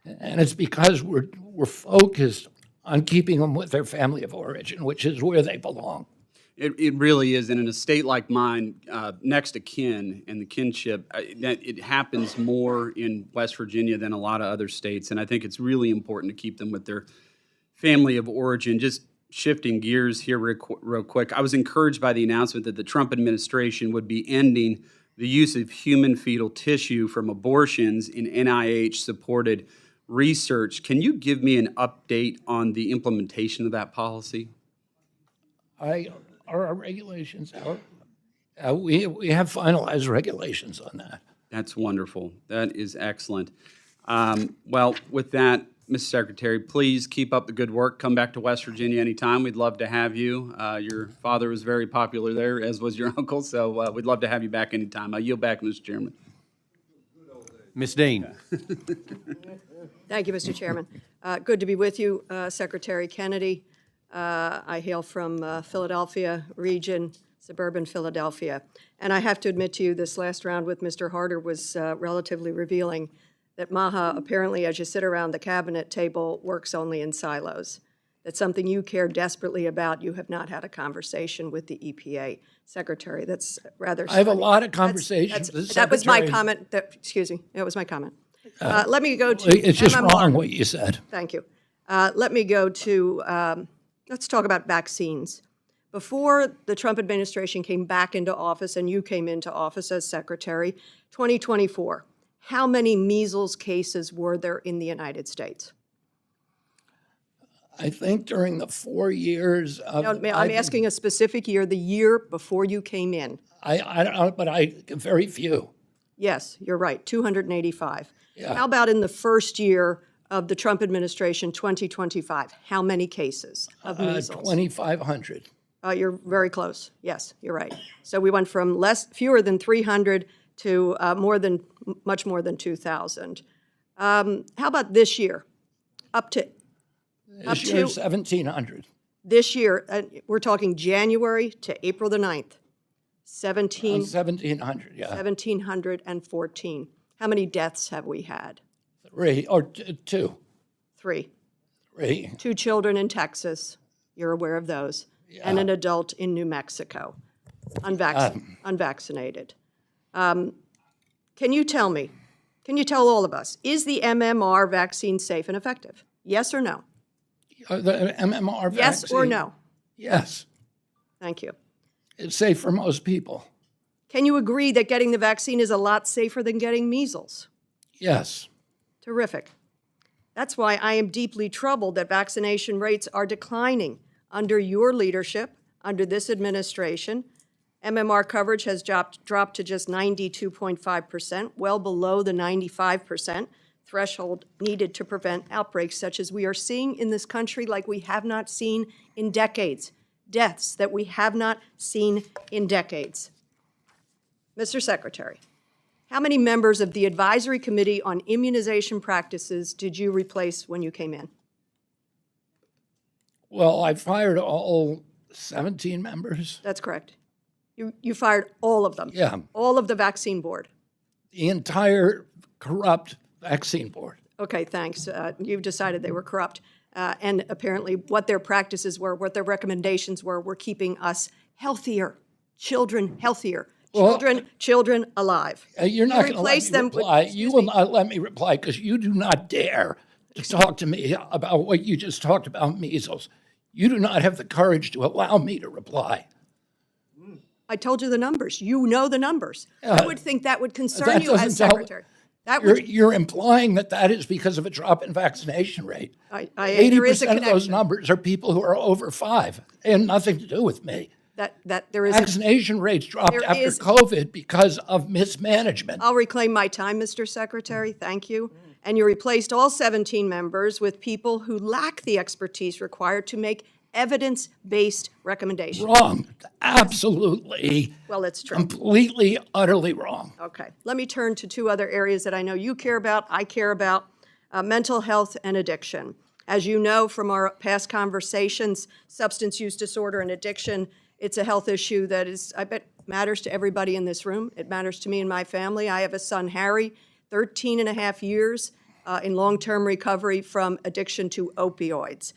And it's because we're focused on keeping them with their family of origin, which is where they belong. It really is, and in a state like mine, next to kin and the kinship, that it happens more in West Virginia than a lot of other states, and I think it's really important to keep them with their family of origin. Just shifting gears here real quick, I was encouraged by the announcement that the Trump administration would be ending the use of human fetal tissue from abortions in NIH-supported research. Can you give me an update on the implementation of that policy? Are our regulations out? We have finalized regulations on that. That's wonderful. That is excellent. Well, with that, Mr. Secretary, please keep up the good work. Come back to West Virginia anytime. We'd love to have you. Your father was very popular there, as was your uncle, so we'd love to have you back anytime. I yield back, Mr. Chairman. Ms. Dean. Thank you, Mr. Chairman. Good to be with you, Secretary Kennedy. I hail from Philadelphia region, suburban Philadelphia. And I have to admit to you, this last round with Mr. Harder was relatively revealing that MAHA, apparently, as you sit around the cabinet table, works only in silos. That's something you care desperately about. You have not had a conversation with the EPA. Secretary, that's rather I have a stunning. lot of conversations with the That was my Secretary. comment. Excuse me, that was my comment. Let me go to It's just MMR. wrong what you said. Thank you. Let me go to, let's talk about vaccines. Before the Trump administration came back into office and you came into office as Secretary, 2024, how many measles cases were there in the United States? I think during the 4 years of... I'm asking a specific year, the year before you came in. I don't know, but very few. Yes, you're right, 285. Yeah. How about in the first year of the Trump administration, 2025? How many cases of measles? 2,500. You're very close. Yes, you're right. So we went from fewer than 300 to much more than 2,000. How about this year? This year, 1,700. This year, we're talking January to April the 9th, 1,700, yeah. 1,714. How many deaths have we had? 3 or 2. 3. 3. 2 children in Texas, you're aware of those, and an adult in New Mexico, unvaccinated. Can you tell me, can you tell all of us, is the MMR vaccine safe and effective? Yes or no? The MMR vaccine? Yes or no? Yes. Thank you. It's safe for most people. Can you agree that getting the vaccine is a lot safer than getting measles? Yes. Terrific. That's why I am deeply troubled that vaccination rates are declining under your leadership, under this administration. MMR coverage has dropped to just 92.5%, well below the 95% threshold needed to prevent outbreaks such as we are seeing in this country like we have not seen in decades, deaths that we have not seen in decades. Mr. Secretary, how many members of the Advisory Committee on Immunization Practices did you replace when you came in? Well, I fired all 17 members. That's correct. You fired all of them? Yeah. All of the vaccine board? The entire corrupt vaccine board. Okay, thanks. You've decided they were corrupt. And apparently what their practices were, what their recommendations were keeping us healthier, children healthier, children alive. You're not going to let me reply. You will not let me reply because you do not dare to talk to me about what you just talked about, measles. You do not have the courage to allow me to reply. I told you the numbers. You know the numbers. I would think that would concern you as Secretary. You're implying that is because of a drop in vaccination rate. There is a 80% of those connection. numbers are people who are over 5. They had nothing to do with me. That there is Vaccination rates dropped there after is- COVID because of mismanagement. I'll reclaim my time, Mr. Secretary. Thank you. And you replaced all 17 members with people who lack the expertise required to make evidence-based recommendations. Wrong. Absolutely. Well, it's true. Completely, utterly wrong. Okay. Let me turn to 2 other areas that I know you care about, I care about, mental health and addiction. As you know from our past conversations, substance use disorder and addiction, it's a health issue that is, I bet, matters to everybody in this room. It matters to me and my family. I have a son, Harry, 13 and a half years in long-term recovery from addiction to opioids.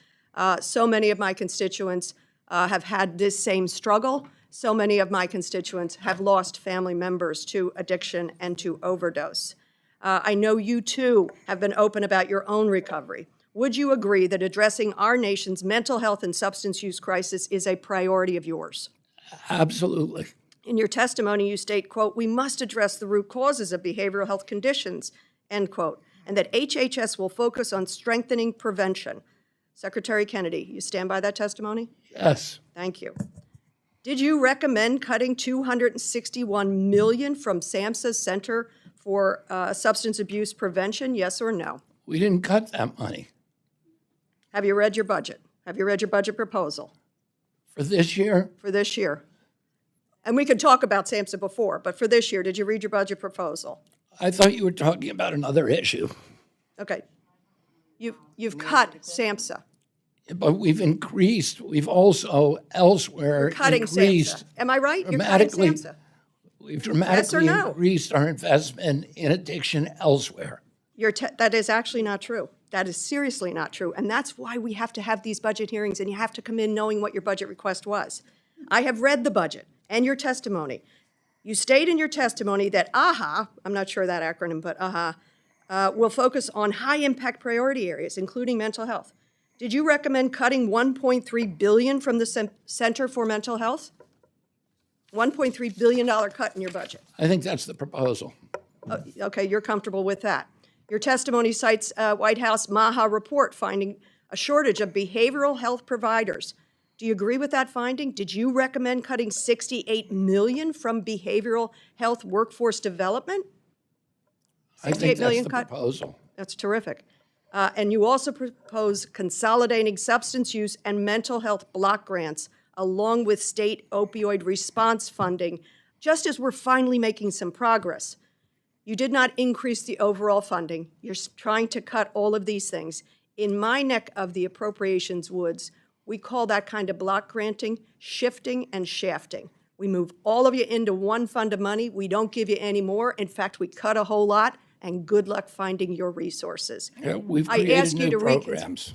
So many of my constituents have had this same struggle. So many of my constituents have lost family members to addiction and to overdose. I know you, too, have been open about your own recovery. Would you agree that addressing our nation's mental health and substance use crisis is a priority of yours? Absolutely. In your testimony, you state, quote, "We must address the root causes of behavioral health conditions," end quote, and that HHS will focus on strengthening prevention. Secretary Kennedy, you stand by that testimony? Yes. Thank you. Did you recommend cutting $261 million from SAMHSA's Center for Substance Abuse Prevention, yes or no? We didn't cut that money. Have you read your budget? Have you read your budget proposal For this year, for this year? And we could talk about SAMHSA before, but for this year, did you read your budget proposal? I thought you were talking about another issue. Okay. You've cut SAMHSA. But we've also elsewhere Cutting increased SAMHSA. Am I right? You're cutting dramatically. SAMHSA. We've dramatically no? increased our investment in addiction elsewhere. That is actually not true. That is seriously not true. And that's why we have to have these budget hearings and you have to come in knowing what your budget request was. I have read the budget and your testimony. You state in your testimony that AHA, I'm not sure that acronym, but AHA, will focus on high-impact priority areas, including mental health. Did you recommend cutting $1.3 billion from the Center for Mental Health? $1.3 billion cut in your budget. I think that's the proposal. Okay, you're comfortable with that. Your testimony cites White House MAHA report finding a shortage of behavioral health providers. Do you agree with that finding? Did you recommend cutting $68 million from behavioral health workforce development? I think that's the cut? proposal. That's terrific. And you also propose consolidating substance use and mental health block grants along with state opioid response funding, just as we're finally making some progress. You did not increase the overall funding. You're trying to cut all of these things. In my neck of the appropriations woods, We call that kind of block granting shifting and shafting. We move all of you into one fund of money. We don't give you any more. In fact, we cut a whole lot, and good luck finding your resources. Yeah, we've I created ask you new to programs.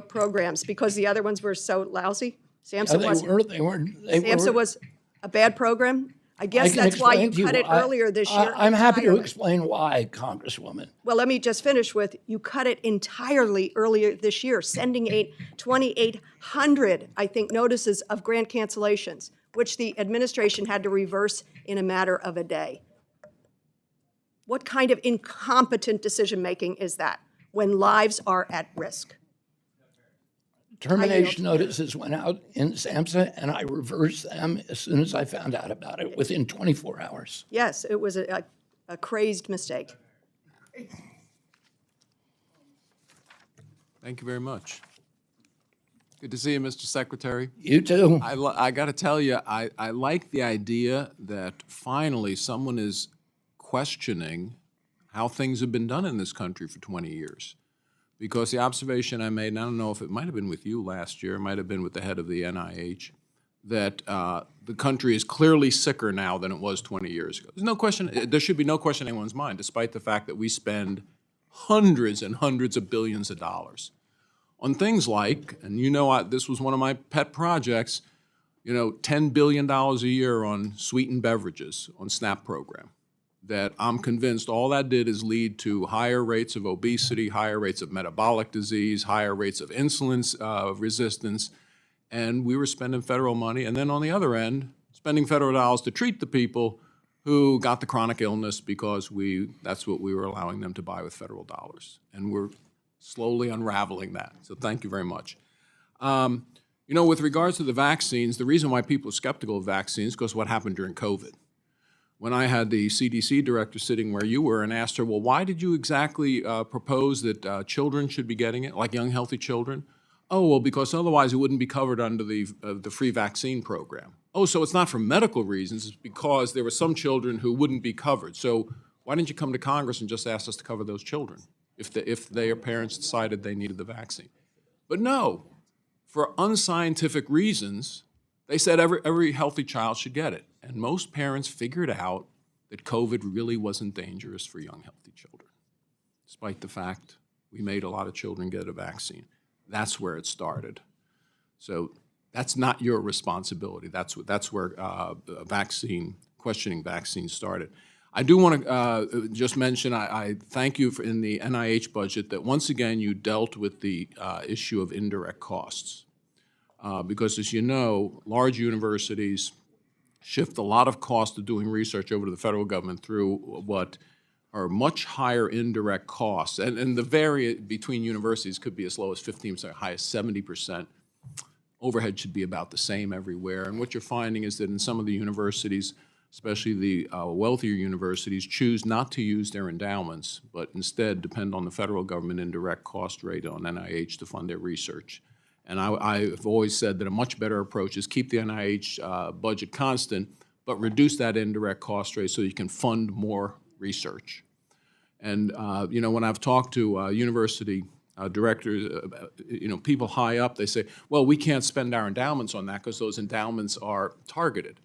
programs because the other ones were so lousy. Yeah, SAMHSA they wasn't. were. SAMHSA was a bad program. I guess can that's why you explain to cut it why. earlier this year. I'm happy to entirely. explain why, Congresswoman. Well, let me just finish with, you cut it entirely earlier this year, sending 2,800, I think, notices of grant cancellations, which the administration had to reverse in a matter of a day. What kind of incompetent decision-making is that when lives are at risk? Termination notices went out in SAMHSA, and I reversed them as soon as I found out about it, within 24 hours. Yes, it was a crazed mistake. Thank you very much. Good to see you, Mr. Secretary. You too. I got to tell you, I like the idea that finally someone is questioning how things have been done in this country for 20 years. Because the observation I made, and I don't know if it might have been with you last year, it might have been with the head of the NIH, that the country is clearly sicker now than it was 20 years ago. There's no question, there should be no question in anyone's mind, despite the fact that we spend hundreds and hundreds of billions of dollars on things like, and you know this was one of my pet projects, $10 billion a year on sweetened beverages, on SNAP program, that I'm convinced all that did is lead to higher rates of obesity, higher rates of metabolic disease, higher rates of insulin resistance, and we were spending federal money, and then on the other end, spending federal dollars to treat the people who got the chronic illness because that's what we were allowing them to buy with federal dollars. And we're slowly unraveling that. So thank you very much. With regards to the vaccines, the reason why people are skeptical of vaccines is because what happened during COVID. When I had the CDC director sitting where you were and asked her, well, why did you exactly propose that children should be getting it, like young, healthy children? Oh, well, because otherwise it wouldn't be covered under the free vaccine program. Oh, so it's not for medical reasons, it's because there were some children who wouldn't be covered. So why didn't you come to Congress and just ask us to cover those children if their parents decided they needed the vaccine? But no, for unscientific reasons, they said every healthy child should get it. And most parents figured out that COVID really wasn't dangerous for young, healthy children, despite the fact we made a lot of children get a vaccine. That's where it started. So that's not your responsibility. That's where questioning vaccines started. I do want to just mention, I thank you in the NIH budget that once again you dealt with the issue of indirect costs. Because as you know, large universities shift a lot of cost of doing research over to the federal government through what are much higher indirect costs. And the vary between universities could be as low as 15%, high as 70%. Overhead should be about the same everywhere. And what you're finding is that in some of the universities, especially the wealthier universities, choose not to use their endowments, but instead depend on the federal government indirect cost rate on NIH to fund their research. And I've always said that a much better approach is keep the NIH budget constant, but reduce that indirect cost rate so you can fund more research. And when I've talked to university directors, people high up, they say, well, we can't spend our endowments on that because those endowments are targeted.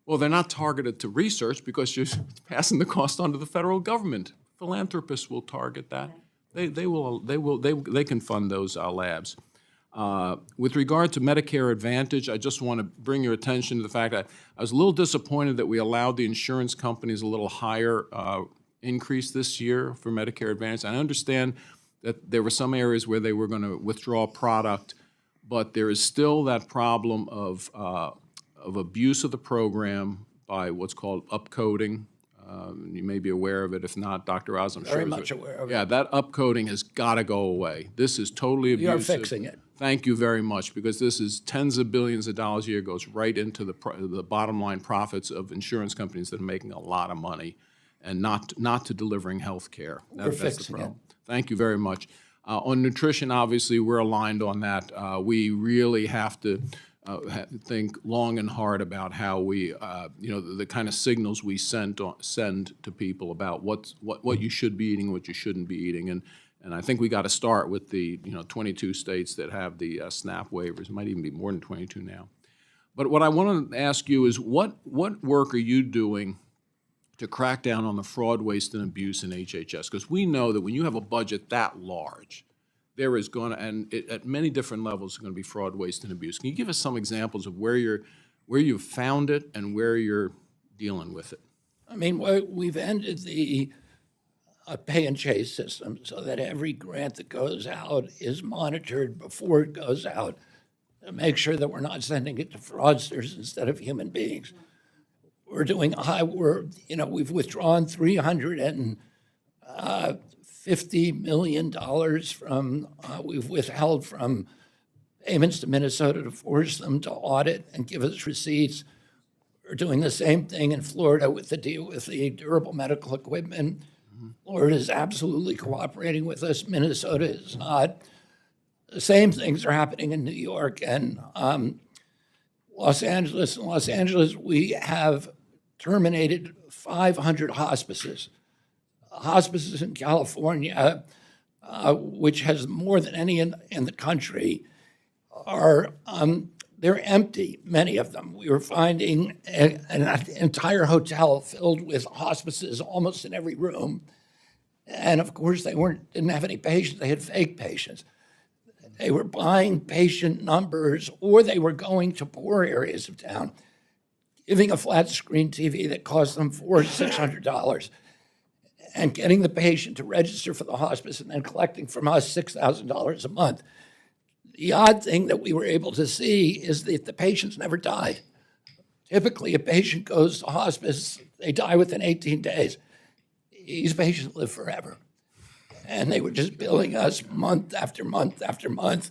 Well, they're not targeted to research because you're passing the cost on to the federal government. Philanthropists will target that. They can fund those labs. With regard to Medicare Advantage, I just want to bring your attention to the fact that I was a little disappointed that we allowed the insurance companies a little higher increase this year for Medicare Advantage. I understand that there were some areas where they were going to withdraw product, but there is still that problem of abuse of the program by what's called upcoding. You may be aware of it. If not, Dr. Oz, I'm sure. Very much aware of it. Yeah, that upcoding has got to go away. This is totally abusive. You're fixing it. Thank you very much, because this is tens of billions of dollars a year, goes right into the bottom line profits of insurance companies that are making a lot of money and not to delivering health care. We're That's the fixing problem. Thank you very much. On nutrition, obviously, we're aligned on that. We really have to think long and hard about how we, the kind of signals we send to people about what you should be eating, what you shouldn't be eating. And I think we got to start with the 22 states that have the SNAP waivers. It might even be more than 22 now. But what I want to ask you is what work are you doing to crack down on the fraud, waste, and abuse in HHS? Because we know that when you have a budget that large, there is going to, and at many different levels, there's going to be fraud, waste, and abuse. Can you give us some examples of where you've found it and where you're dealing with it? I mean, we've ended the pay and chase system so that every grant that goes out is monitored before it goes out to make sure that we're not sending it to fraudsters instead of human beings. We've withdrawn $350 million we've withheld from payments to Minnesota to force them to audit and give us receipts. We're doing the same thing in Florida with the deal with the durable medical equipment. Florida is absolutely cooperating with us. Minnesota is not. The same things are happening in New York and Los Angeles. In Los Angeles, we have terminated 500 hospices. Hospices in California, which has more than any in the country, they're empty, many of them. We were finding an entire hotel filled with hospices almost in every room. And of course, they didn't have any patients, they had fake patients. They were buying patient numbers, or they were going to poor areas of town, giving a flat screen TV that cost them $400 to $600, and getting the patient to register for the hospice and then collecting from us $6,000 a month. The odd thing that we were able to see is that the patients never died. Typically, a patient goes to hospice, they die within 18 days. These patients live forever. And they were just billing us month after month after month.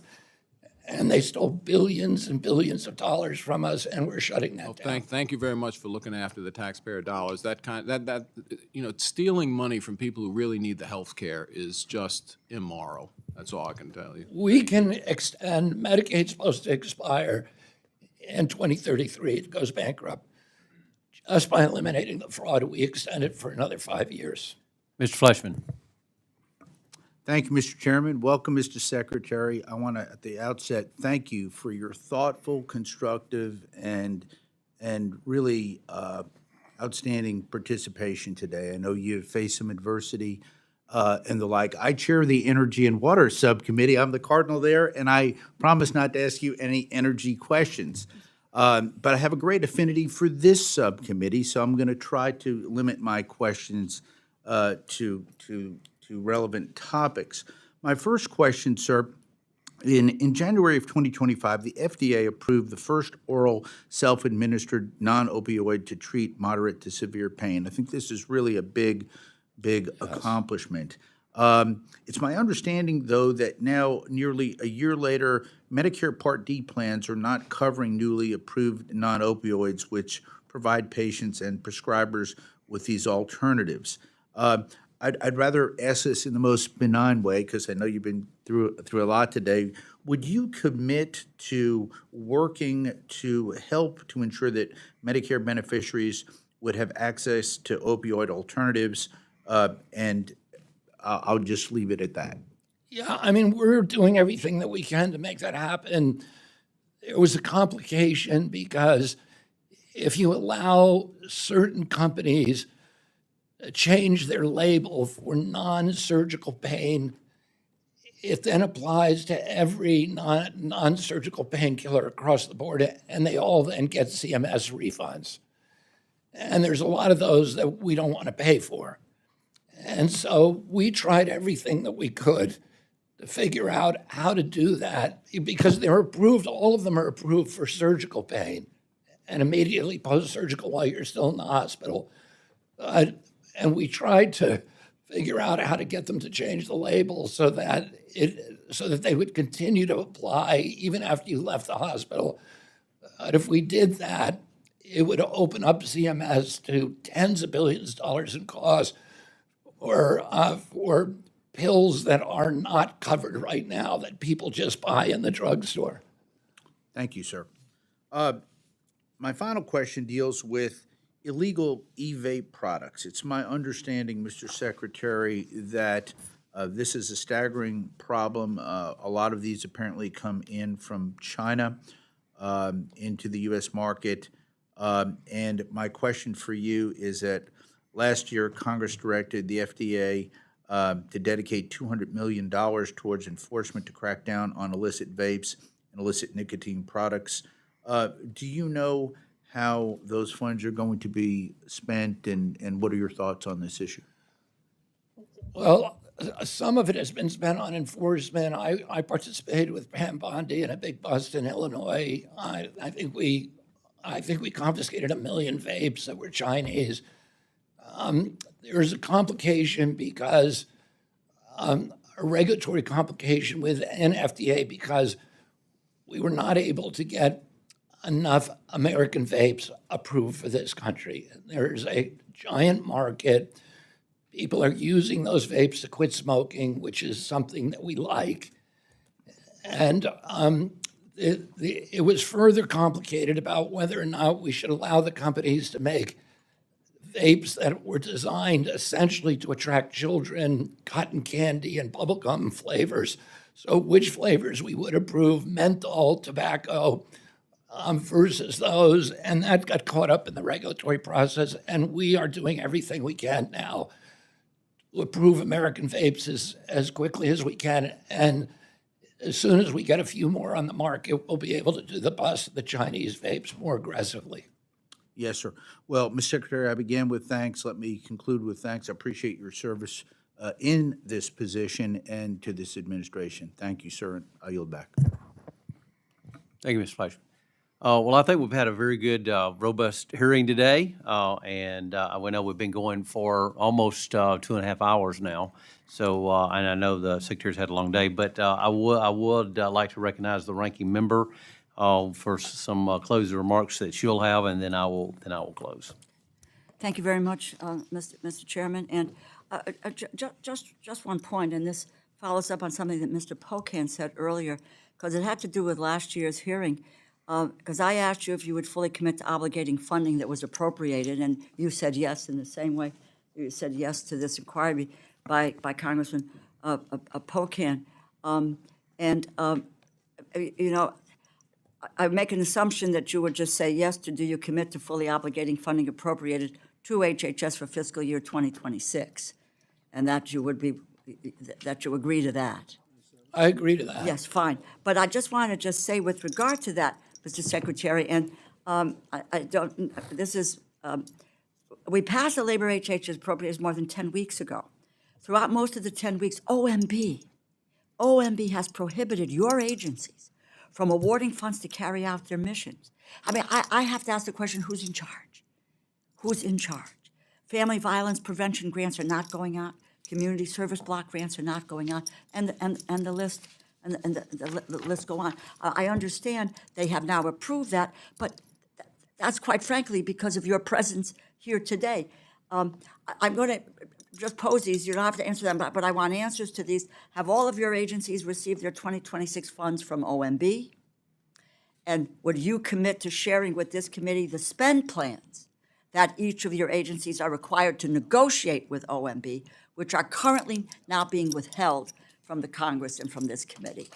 And they stole billions and billions of dollars from us, and we're shutting that down. Thank you very much for looking after the taxpayer dollars. Stealing money from people who really need the health care is just immoral. That's all I can tell you. We can extend, Medicaid's supposed to expire in 2033. It goes bankrupt. Just by eliminating the fraud, we extend it for another 5 years. Mr. Fleshman. Thank you, Mr. Chairman. Welcome, Mr. Secretary. I want to, at the outset, thank you for your thoughtful, constructive, and really outstanding participation today. I know you've faced some adversity and the like. I chair the Energy and Water Subcommittee. I'm the cardinal there, and I promise not to ask you any energy questions. But I have a great affinity for this subcommittee, so I'm going to try to limit my questions to relevant topics. My first question, sir, in January of 2025, the FDA approved the first oral self-administered non-opioid to treat moderate to severe pain. I think this is really a big accomplishment. It's my understanding, though, that now, nearly a year later, Medicare Part D plans are not covering newly approved non-opioids, which provide patients and prescribers with these alternatives. I'd rather ask this in the most benign way, because I know you've been through a lot today. Would you commit to working to help to ensure that Medicare beneficiaries would have access to opioid alternatives? And I'll just leave it at that. Yeah, I mean, we're doing everything that we can to make that happen. There was a complication because if you allow certain companies change their label for non-surgical pain, it then applies to every non-surgical painkiller across the board, and they all then get CMS refunds. And there's a lot of those that we don't want to pay for. And so we tried everything that we could to figure out how to do that, because they're approved, all of them are approved for surgical pain and immediately post-surgical while you're still in the hospital. And we tried to figure out how to get them to change the label so that they would continue to apply even after you left the hospital. But if we did that, it would open up CMS to tens of billions of dollars in costs for pills that are not covered right now that people just buy in the drugstore. Thank you, sir. My final question deals with illegal e-vape products. It's my understanding, Mr. Secretary, that This is a staggering problem. A lot of these apparently come in from China into the U.S. market. And my question for you is that last year, Congress directed the FDA to dedicate $200 million towards enforcement to crack down on illicit vapes and illicit nicotine products. Do you know how those funds are going to be spent, and what are your thoughts on this issue? Well, some of it has been spent on enforcement. I participated with Pam Bondi in a big bust in Illinois. I think we confiscated 1 million vapes that were Chinese. There's a complication because a regulatory complication with FDA because we were not able to get enough American vapes approved for this country. There's a giant market. People are using those vapes to quit smoking, which is something that we like. And it was further complicated about whether or not we should allow the companies to make vapes that were designed essentially to attract children, cotton candy, and bubblegum flavors. So which flavors we would approve, menthol, tobacco, versus those, and that got caught up in the regulatory process, and we are doing everything we can now to approve American vapes as quickly as we can, and as soon as we get a few more on the market, we'll be able to do the bust of the Chinese vapes more aggressively. Yes, sir. Well, Mr. Secretary, I began with thanks. Let me conclude with thanks. I appreciate your service in this position and to this administration. Thank you, sir, and I yield back. Thank you, Mr. Fleischer. Well, I think we've had a very good, robust hearing today, and we know we've been going for almost 2.5 hours now. So, and I know the Secretary's had a long day, but I would like to recognize the ranking member for some closing remarks that she'll have, and then I will close. Thank you very much, Mr. Chairman. And just one point, and this follows up on something that Mr. Pocan said earlier, because it had to do with last year's hearing. Because I asked you if you would fully commit to obligating funding that was appropriated, and you said yes in the same way. You said yes to this inquiry by Congressman Pocan. You know, I make an assumption that you would just say yes to do you commit to fully obligating funding appropriated to HHS for fiscal year 2026, and that you would agree to that. I agree to that. Yes, fine. But I just want to say with regard to that, Mr. Secretary, and we passed the labor HHS appropriations more than 10 weeks ago. Throughout most of the 10 weeks, OMB has prohibited your agencies from awarding funds to carry out their missions. I mean, I have to ask the question, who's in charge? Who's in charge? Family violence prevention grants are not going out. Community service block grants are not going out, and the list the list go on. I understand they have now approved that, but that's quite frankly because of your presence here today. I'm going to just pose these. You don't have to answer them, but I want answers to these. Have all of your agencies received their 2026 funds from OMB? And would you commit to sharing with this committee the spend plans that each of your agencies are required to negotiate with OMB, which are currently now being withheld from the Congress and from this committee?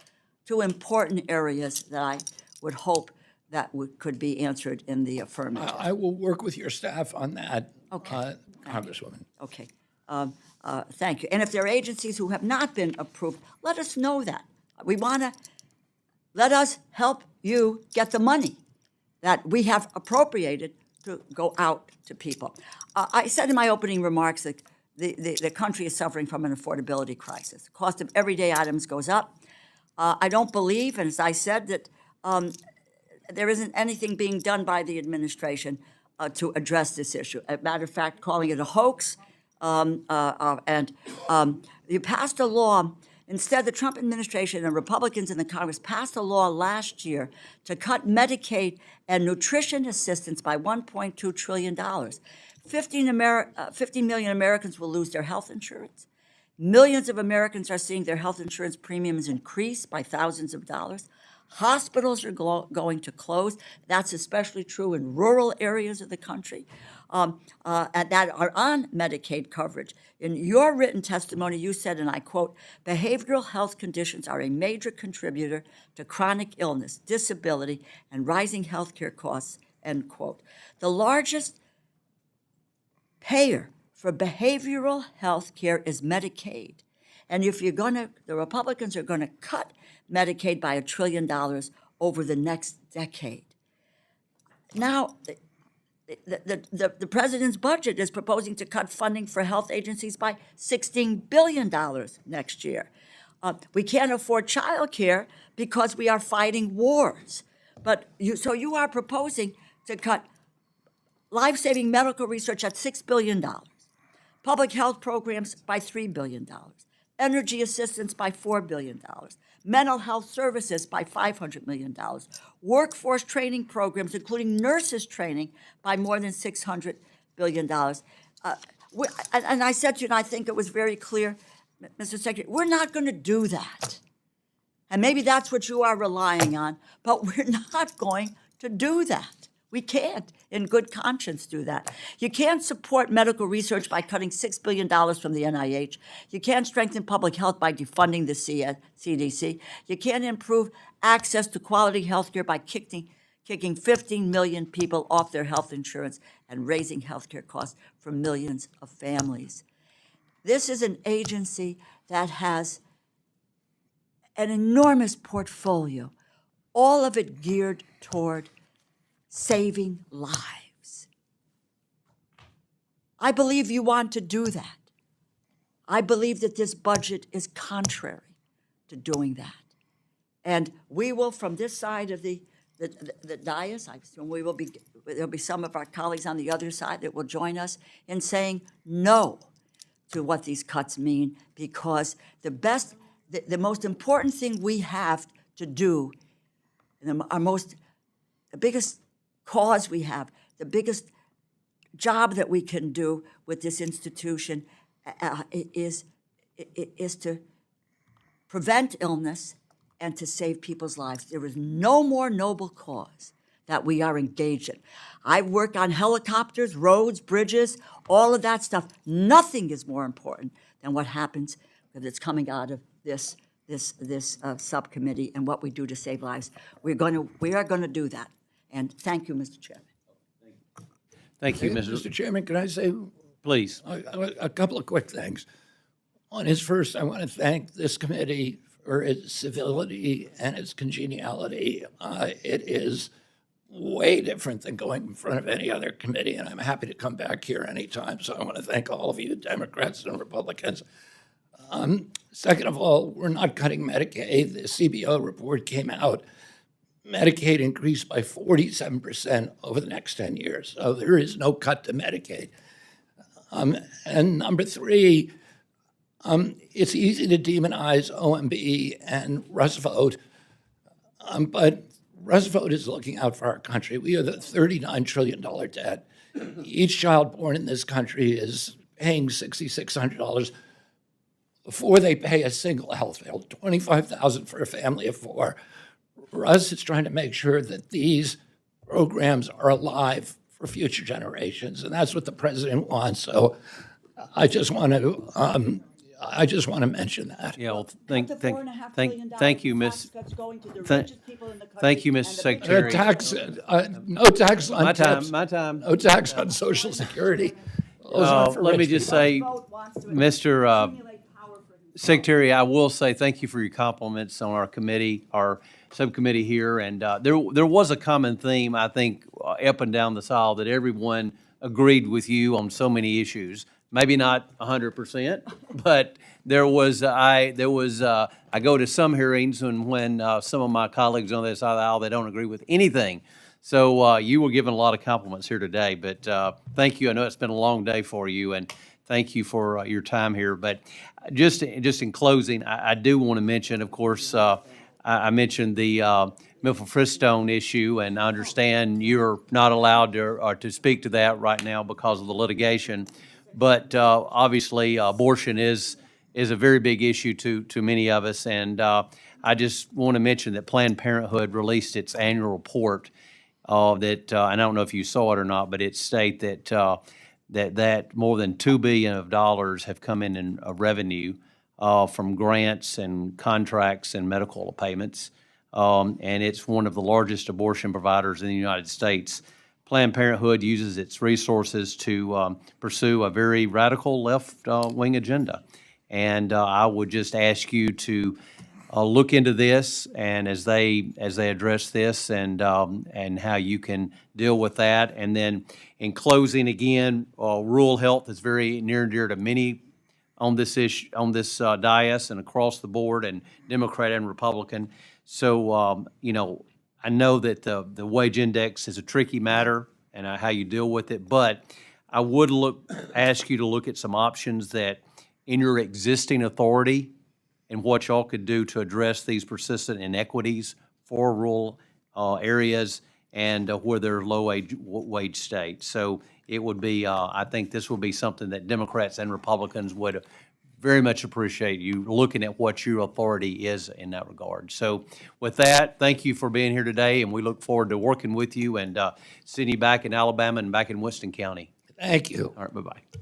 Two important areas that I would hope that could be answered in the affirmative. I will work with your staff on that, Okay. Congresswoman. Okay. Thank you. And if there are agencies who have not been approved, let us know that. We want to, let us help you get the money that we have appropriated to go out to people. I said in my opening remarks that the country is suffering from an affordability crisis. The cost of everyday items goes up. I don't believe, and as I said, that there isn't anything being done by the administration to address this issue. As a matter of fact, calling it a hoax. You passed a law. Instead, the Trump administration and Republicans in the Congress passed a law last year to cut Medicaid and nutrition assistance by $1.2 trillion. 50 million Americans will lose their health insurance. Millions of Americans are seeing their health insurance premiums increase by thousands of dollars. Hospitals are going to close. That's especially true in rural areas of the country and that are on Medicaid coverage. In your written testimony, you said, and I quote, "Behavioral health conditions are a major contributor to chronic illness, disability, and rising healthcare costs," end quote. The largest payer for behavioral health care is Medicaid. And if the Republicans are going to cut Medicaid by $1 trillion over the next decade. Now, the president's budget is proposing to cut funding for health agencies by $16 billion next year. We can't afford child care because we are fighting wars. So you are proposing to cut life-saving medical research at $6 billion, public health programs by $3 billion, energy assistance by $4 billion, mental health services by $500 million, workforce training programs, including nurses training, by more than $600 billion. And I said to you, and I think it was very clear, Mr. Secretary, we're not going to do that. And maybe that's what you are relying on, but we're not going to do that. We can't, in good conscience, do that. You can't support medical research by cutting $6 billion from the NIH. You can't strengthen public health by defunding the CDC. You can't improve access to quality health care by kicking 15 million people off their health insurance and raising health care costs for millions of families. This is an agency that has an enormous portfolio, all of it geared toward saving lives. I believe you want to do that. I believe that this budget is contrary to doing that. And we will, from this side of the dais, I assume there'll be some of our colleagues on the other side that will join us in saying no to what these cuts mean, because the most important thing we have to do, and the biggest cause we have, the biggest job that we can do with this institution is to prevent illness and to save people's lives. There is no more noble cause that we are engaged in. I work on helicopters, roads, bridges, all of that stuff. Nothing is more important than what happens that's coming out of this subcommittee and what we do to save lives. We are going to do that. And thank you, Mr. Chairman. Thank you, Mr. Chairman, can I say Please. a couple of quick things? One is, first, I want to thank this committee for its civility and its congeniality. It is way different than going in front of any other committee, and I'm happy to come back here anytime. So I want to thank all of you, Democrats and Republicans. Second of all, we're not cutting Medicaid. The CBO report came out. Medicaid increased by 47% over the next 10 years. So there is no cut to Medicaid. And number three, it's easy to demonize OMB and Russ Vought, but Russ Vought is looking out for our country. We have a $39 trillion debt. Each child born in this country is paying $6,600 before they pay a single health bill, $25,000 for a family of four. Russ is trying to make sure that these programs are alive for future generations, and that's what the president wants. So I just want to mention that. Yeah, well, Thank you, thank you, Miss. Thank you, Mr. Secretary. No tax on tips. My time. No tax on Social Security. Those are for Let me rich just people. say, Mr. Secretary, I will say thank you for your compliments on our committee, our subcommittee here. And there was a common theme, I think, up and down the aisle, that everyone agreed with you on so many issues. Maybe not 100%, but I go to some hearings, and when some of my colleagues on the other side of the aisle, they don't agree with anything. So you were given a lot of compliments here today, but thank you. I know it's been a long day for you, and thank you for your time here. But just in closing, I do want to mention, of course, I mentioned the mifepristone issue, and I understand you're not allowed to speak to that right now because of the litigation. But obviously, abortion is a very big issue to many of us, and I just want to mention that Planned Parenthood released its annual report and I don't know if you saw it or not, but it state that more than $2 billion of dollars have come in revenue from grants and contracts and medical payments. And it's one of the largest abortion providers in the United States. Planned Parenthood uses its resources to pursue a very radical left-wing agenda. And I would just ask you to look into this, and as they address this, and how you can deal with that. And then, in closing, again, rural health is very near and dear to many on this issue, on this dais and across the board, and Democrat and Republican. So, I know that the wage index is a tricky matter and how you deal with it, but I would ask you to look at some options that in your existing authority and what y'all could do to address these persistent inequities for rural areas and where they're low wage states. So it would be, I think this would be something that Democrats and Republicans would very much appreciate you looking at what your authority is in that regard. So with that, thank you for being here today, and we look forward to working with you and seeing you back in Alabama and back in Winston County. Thank you. All right, bye-bye.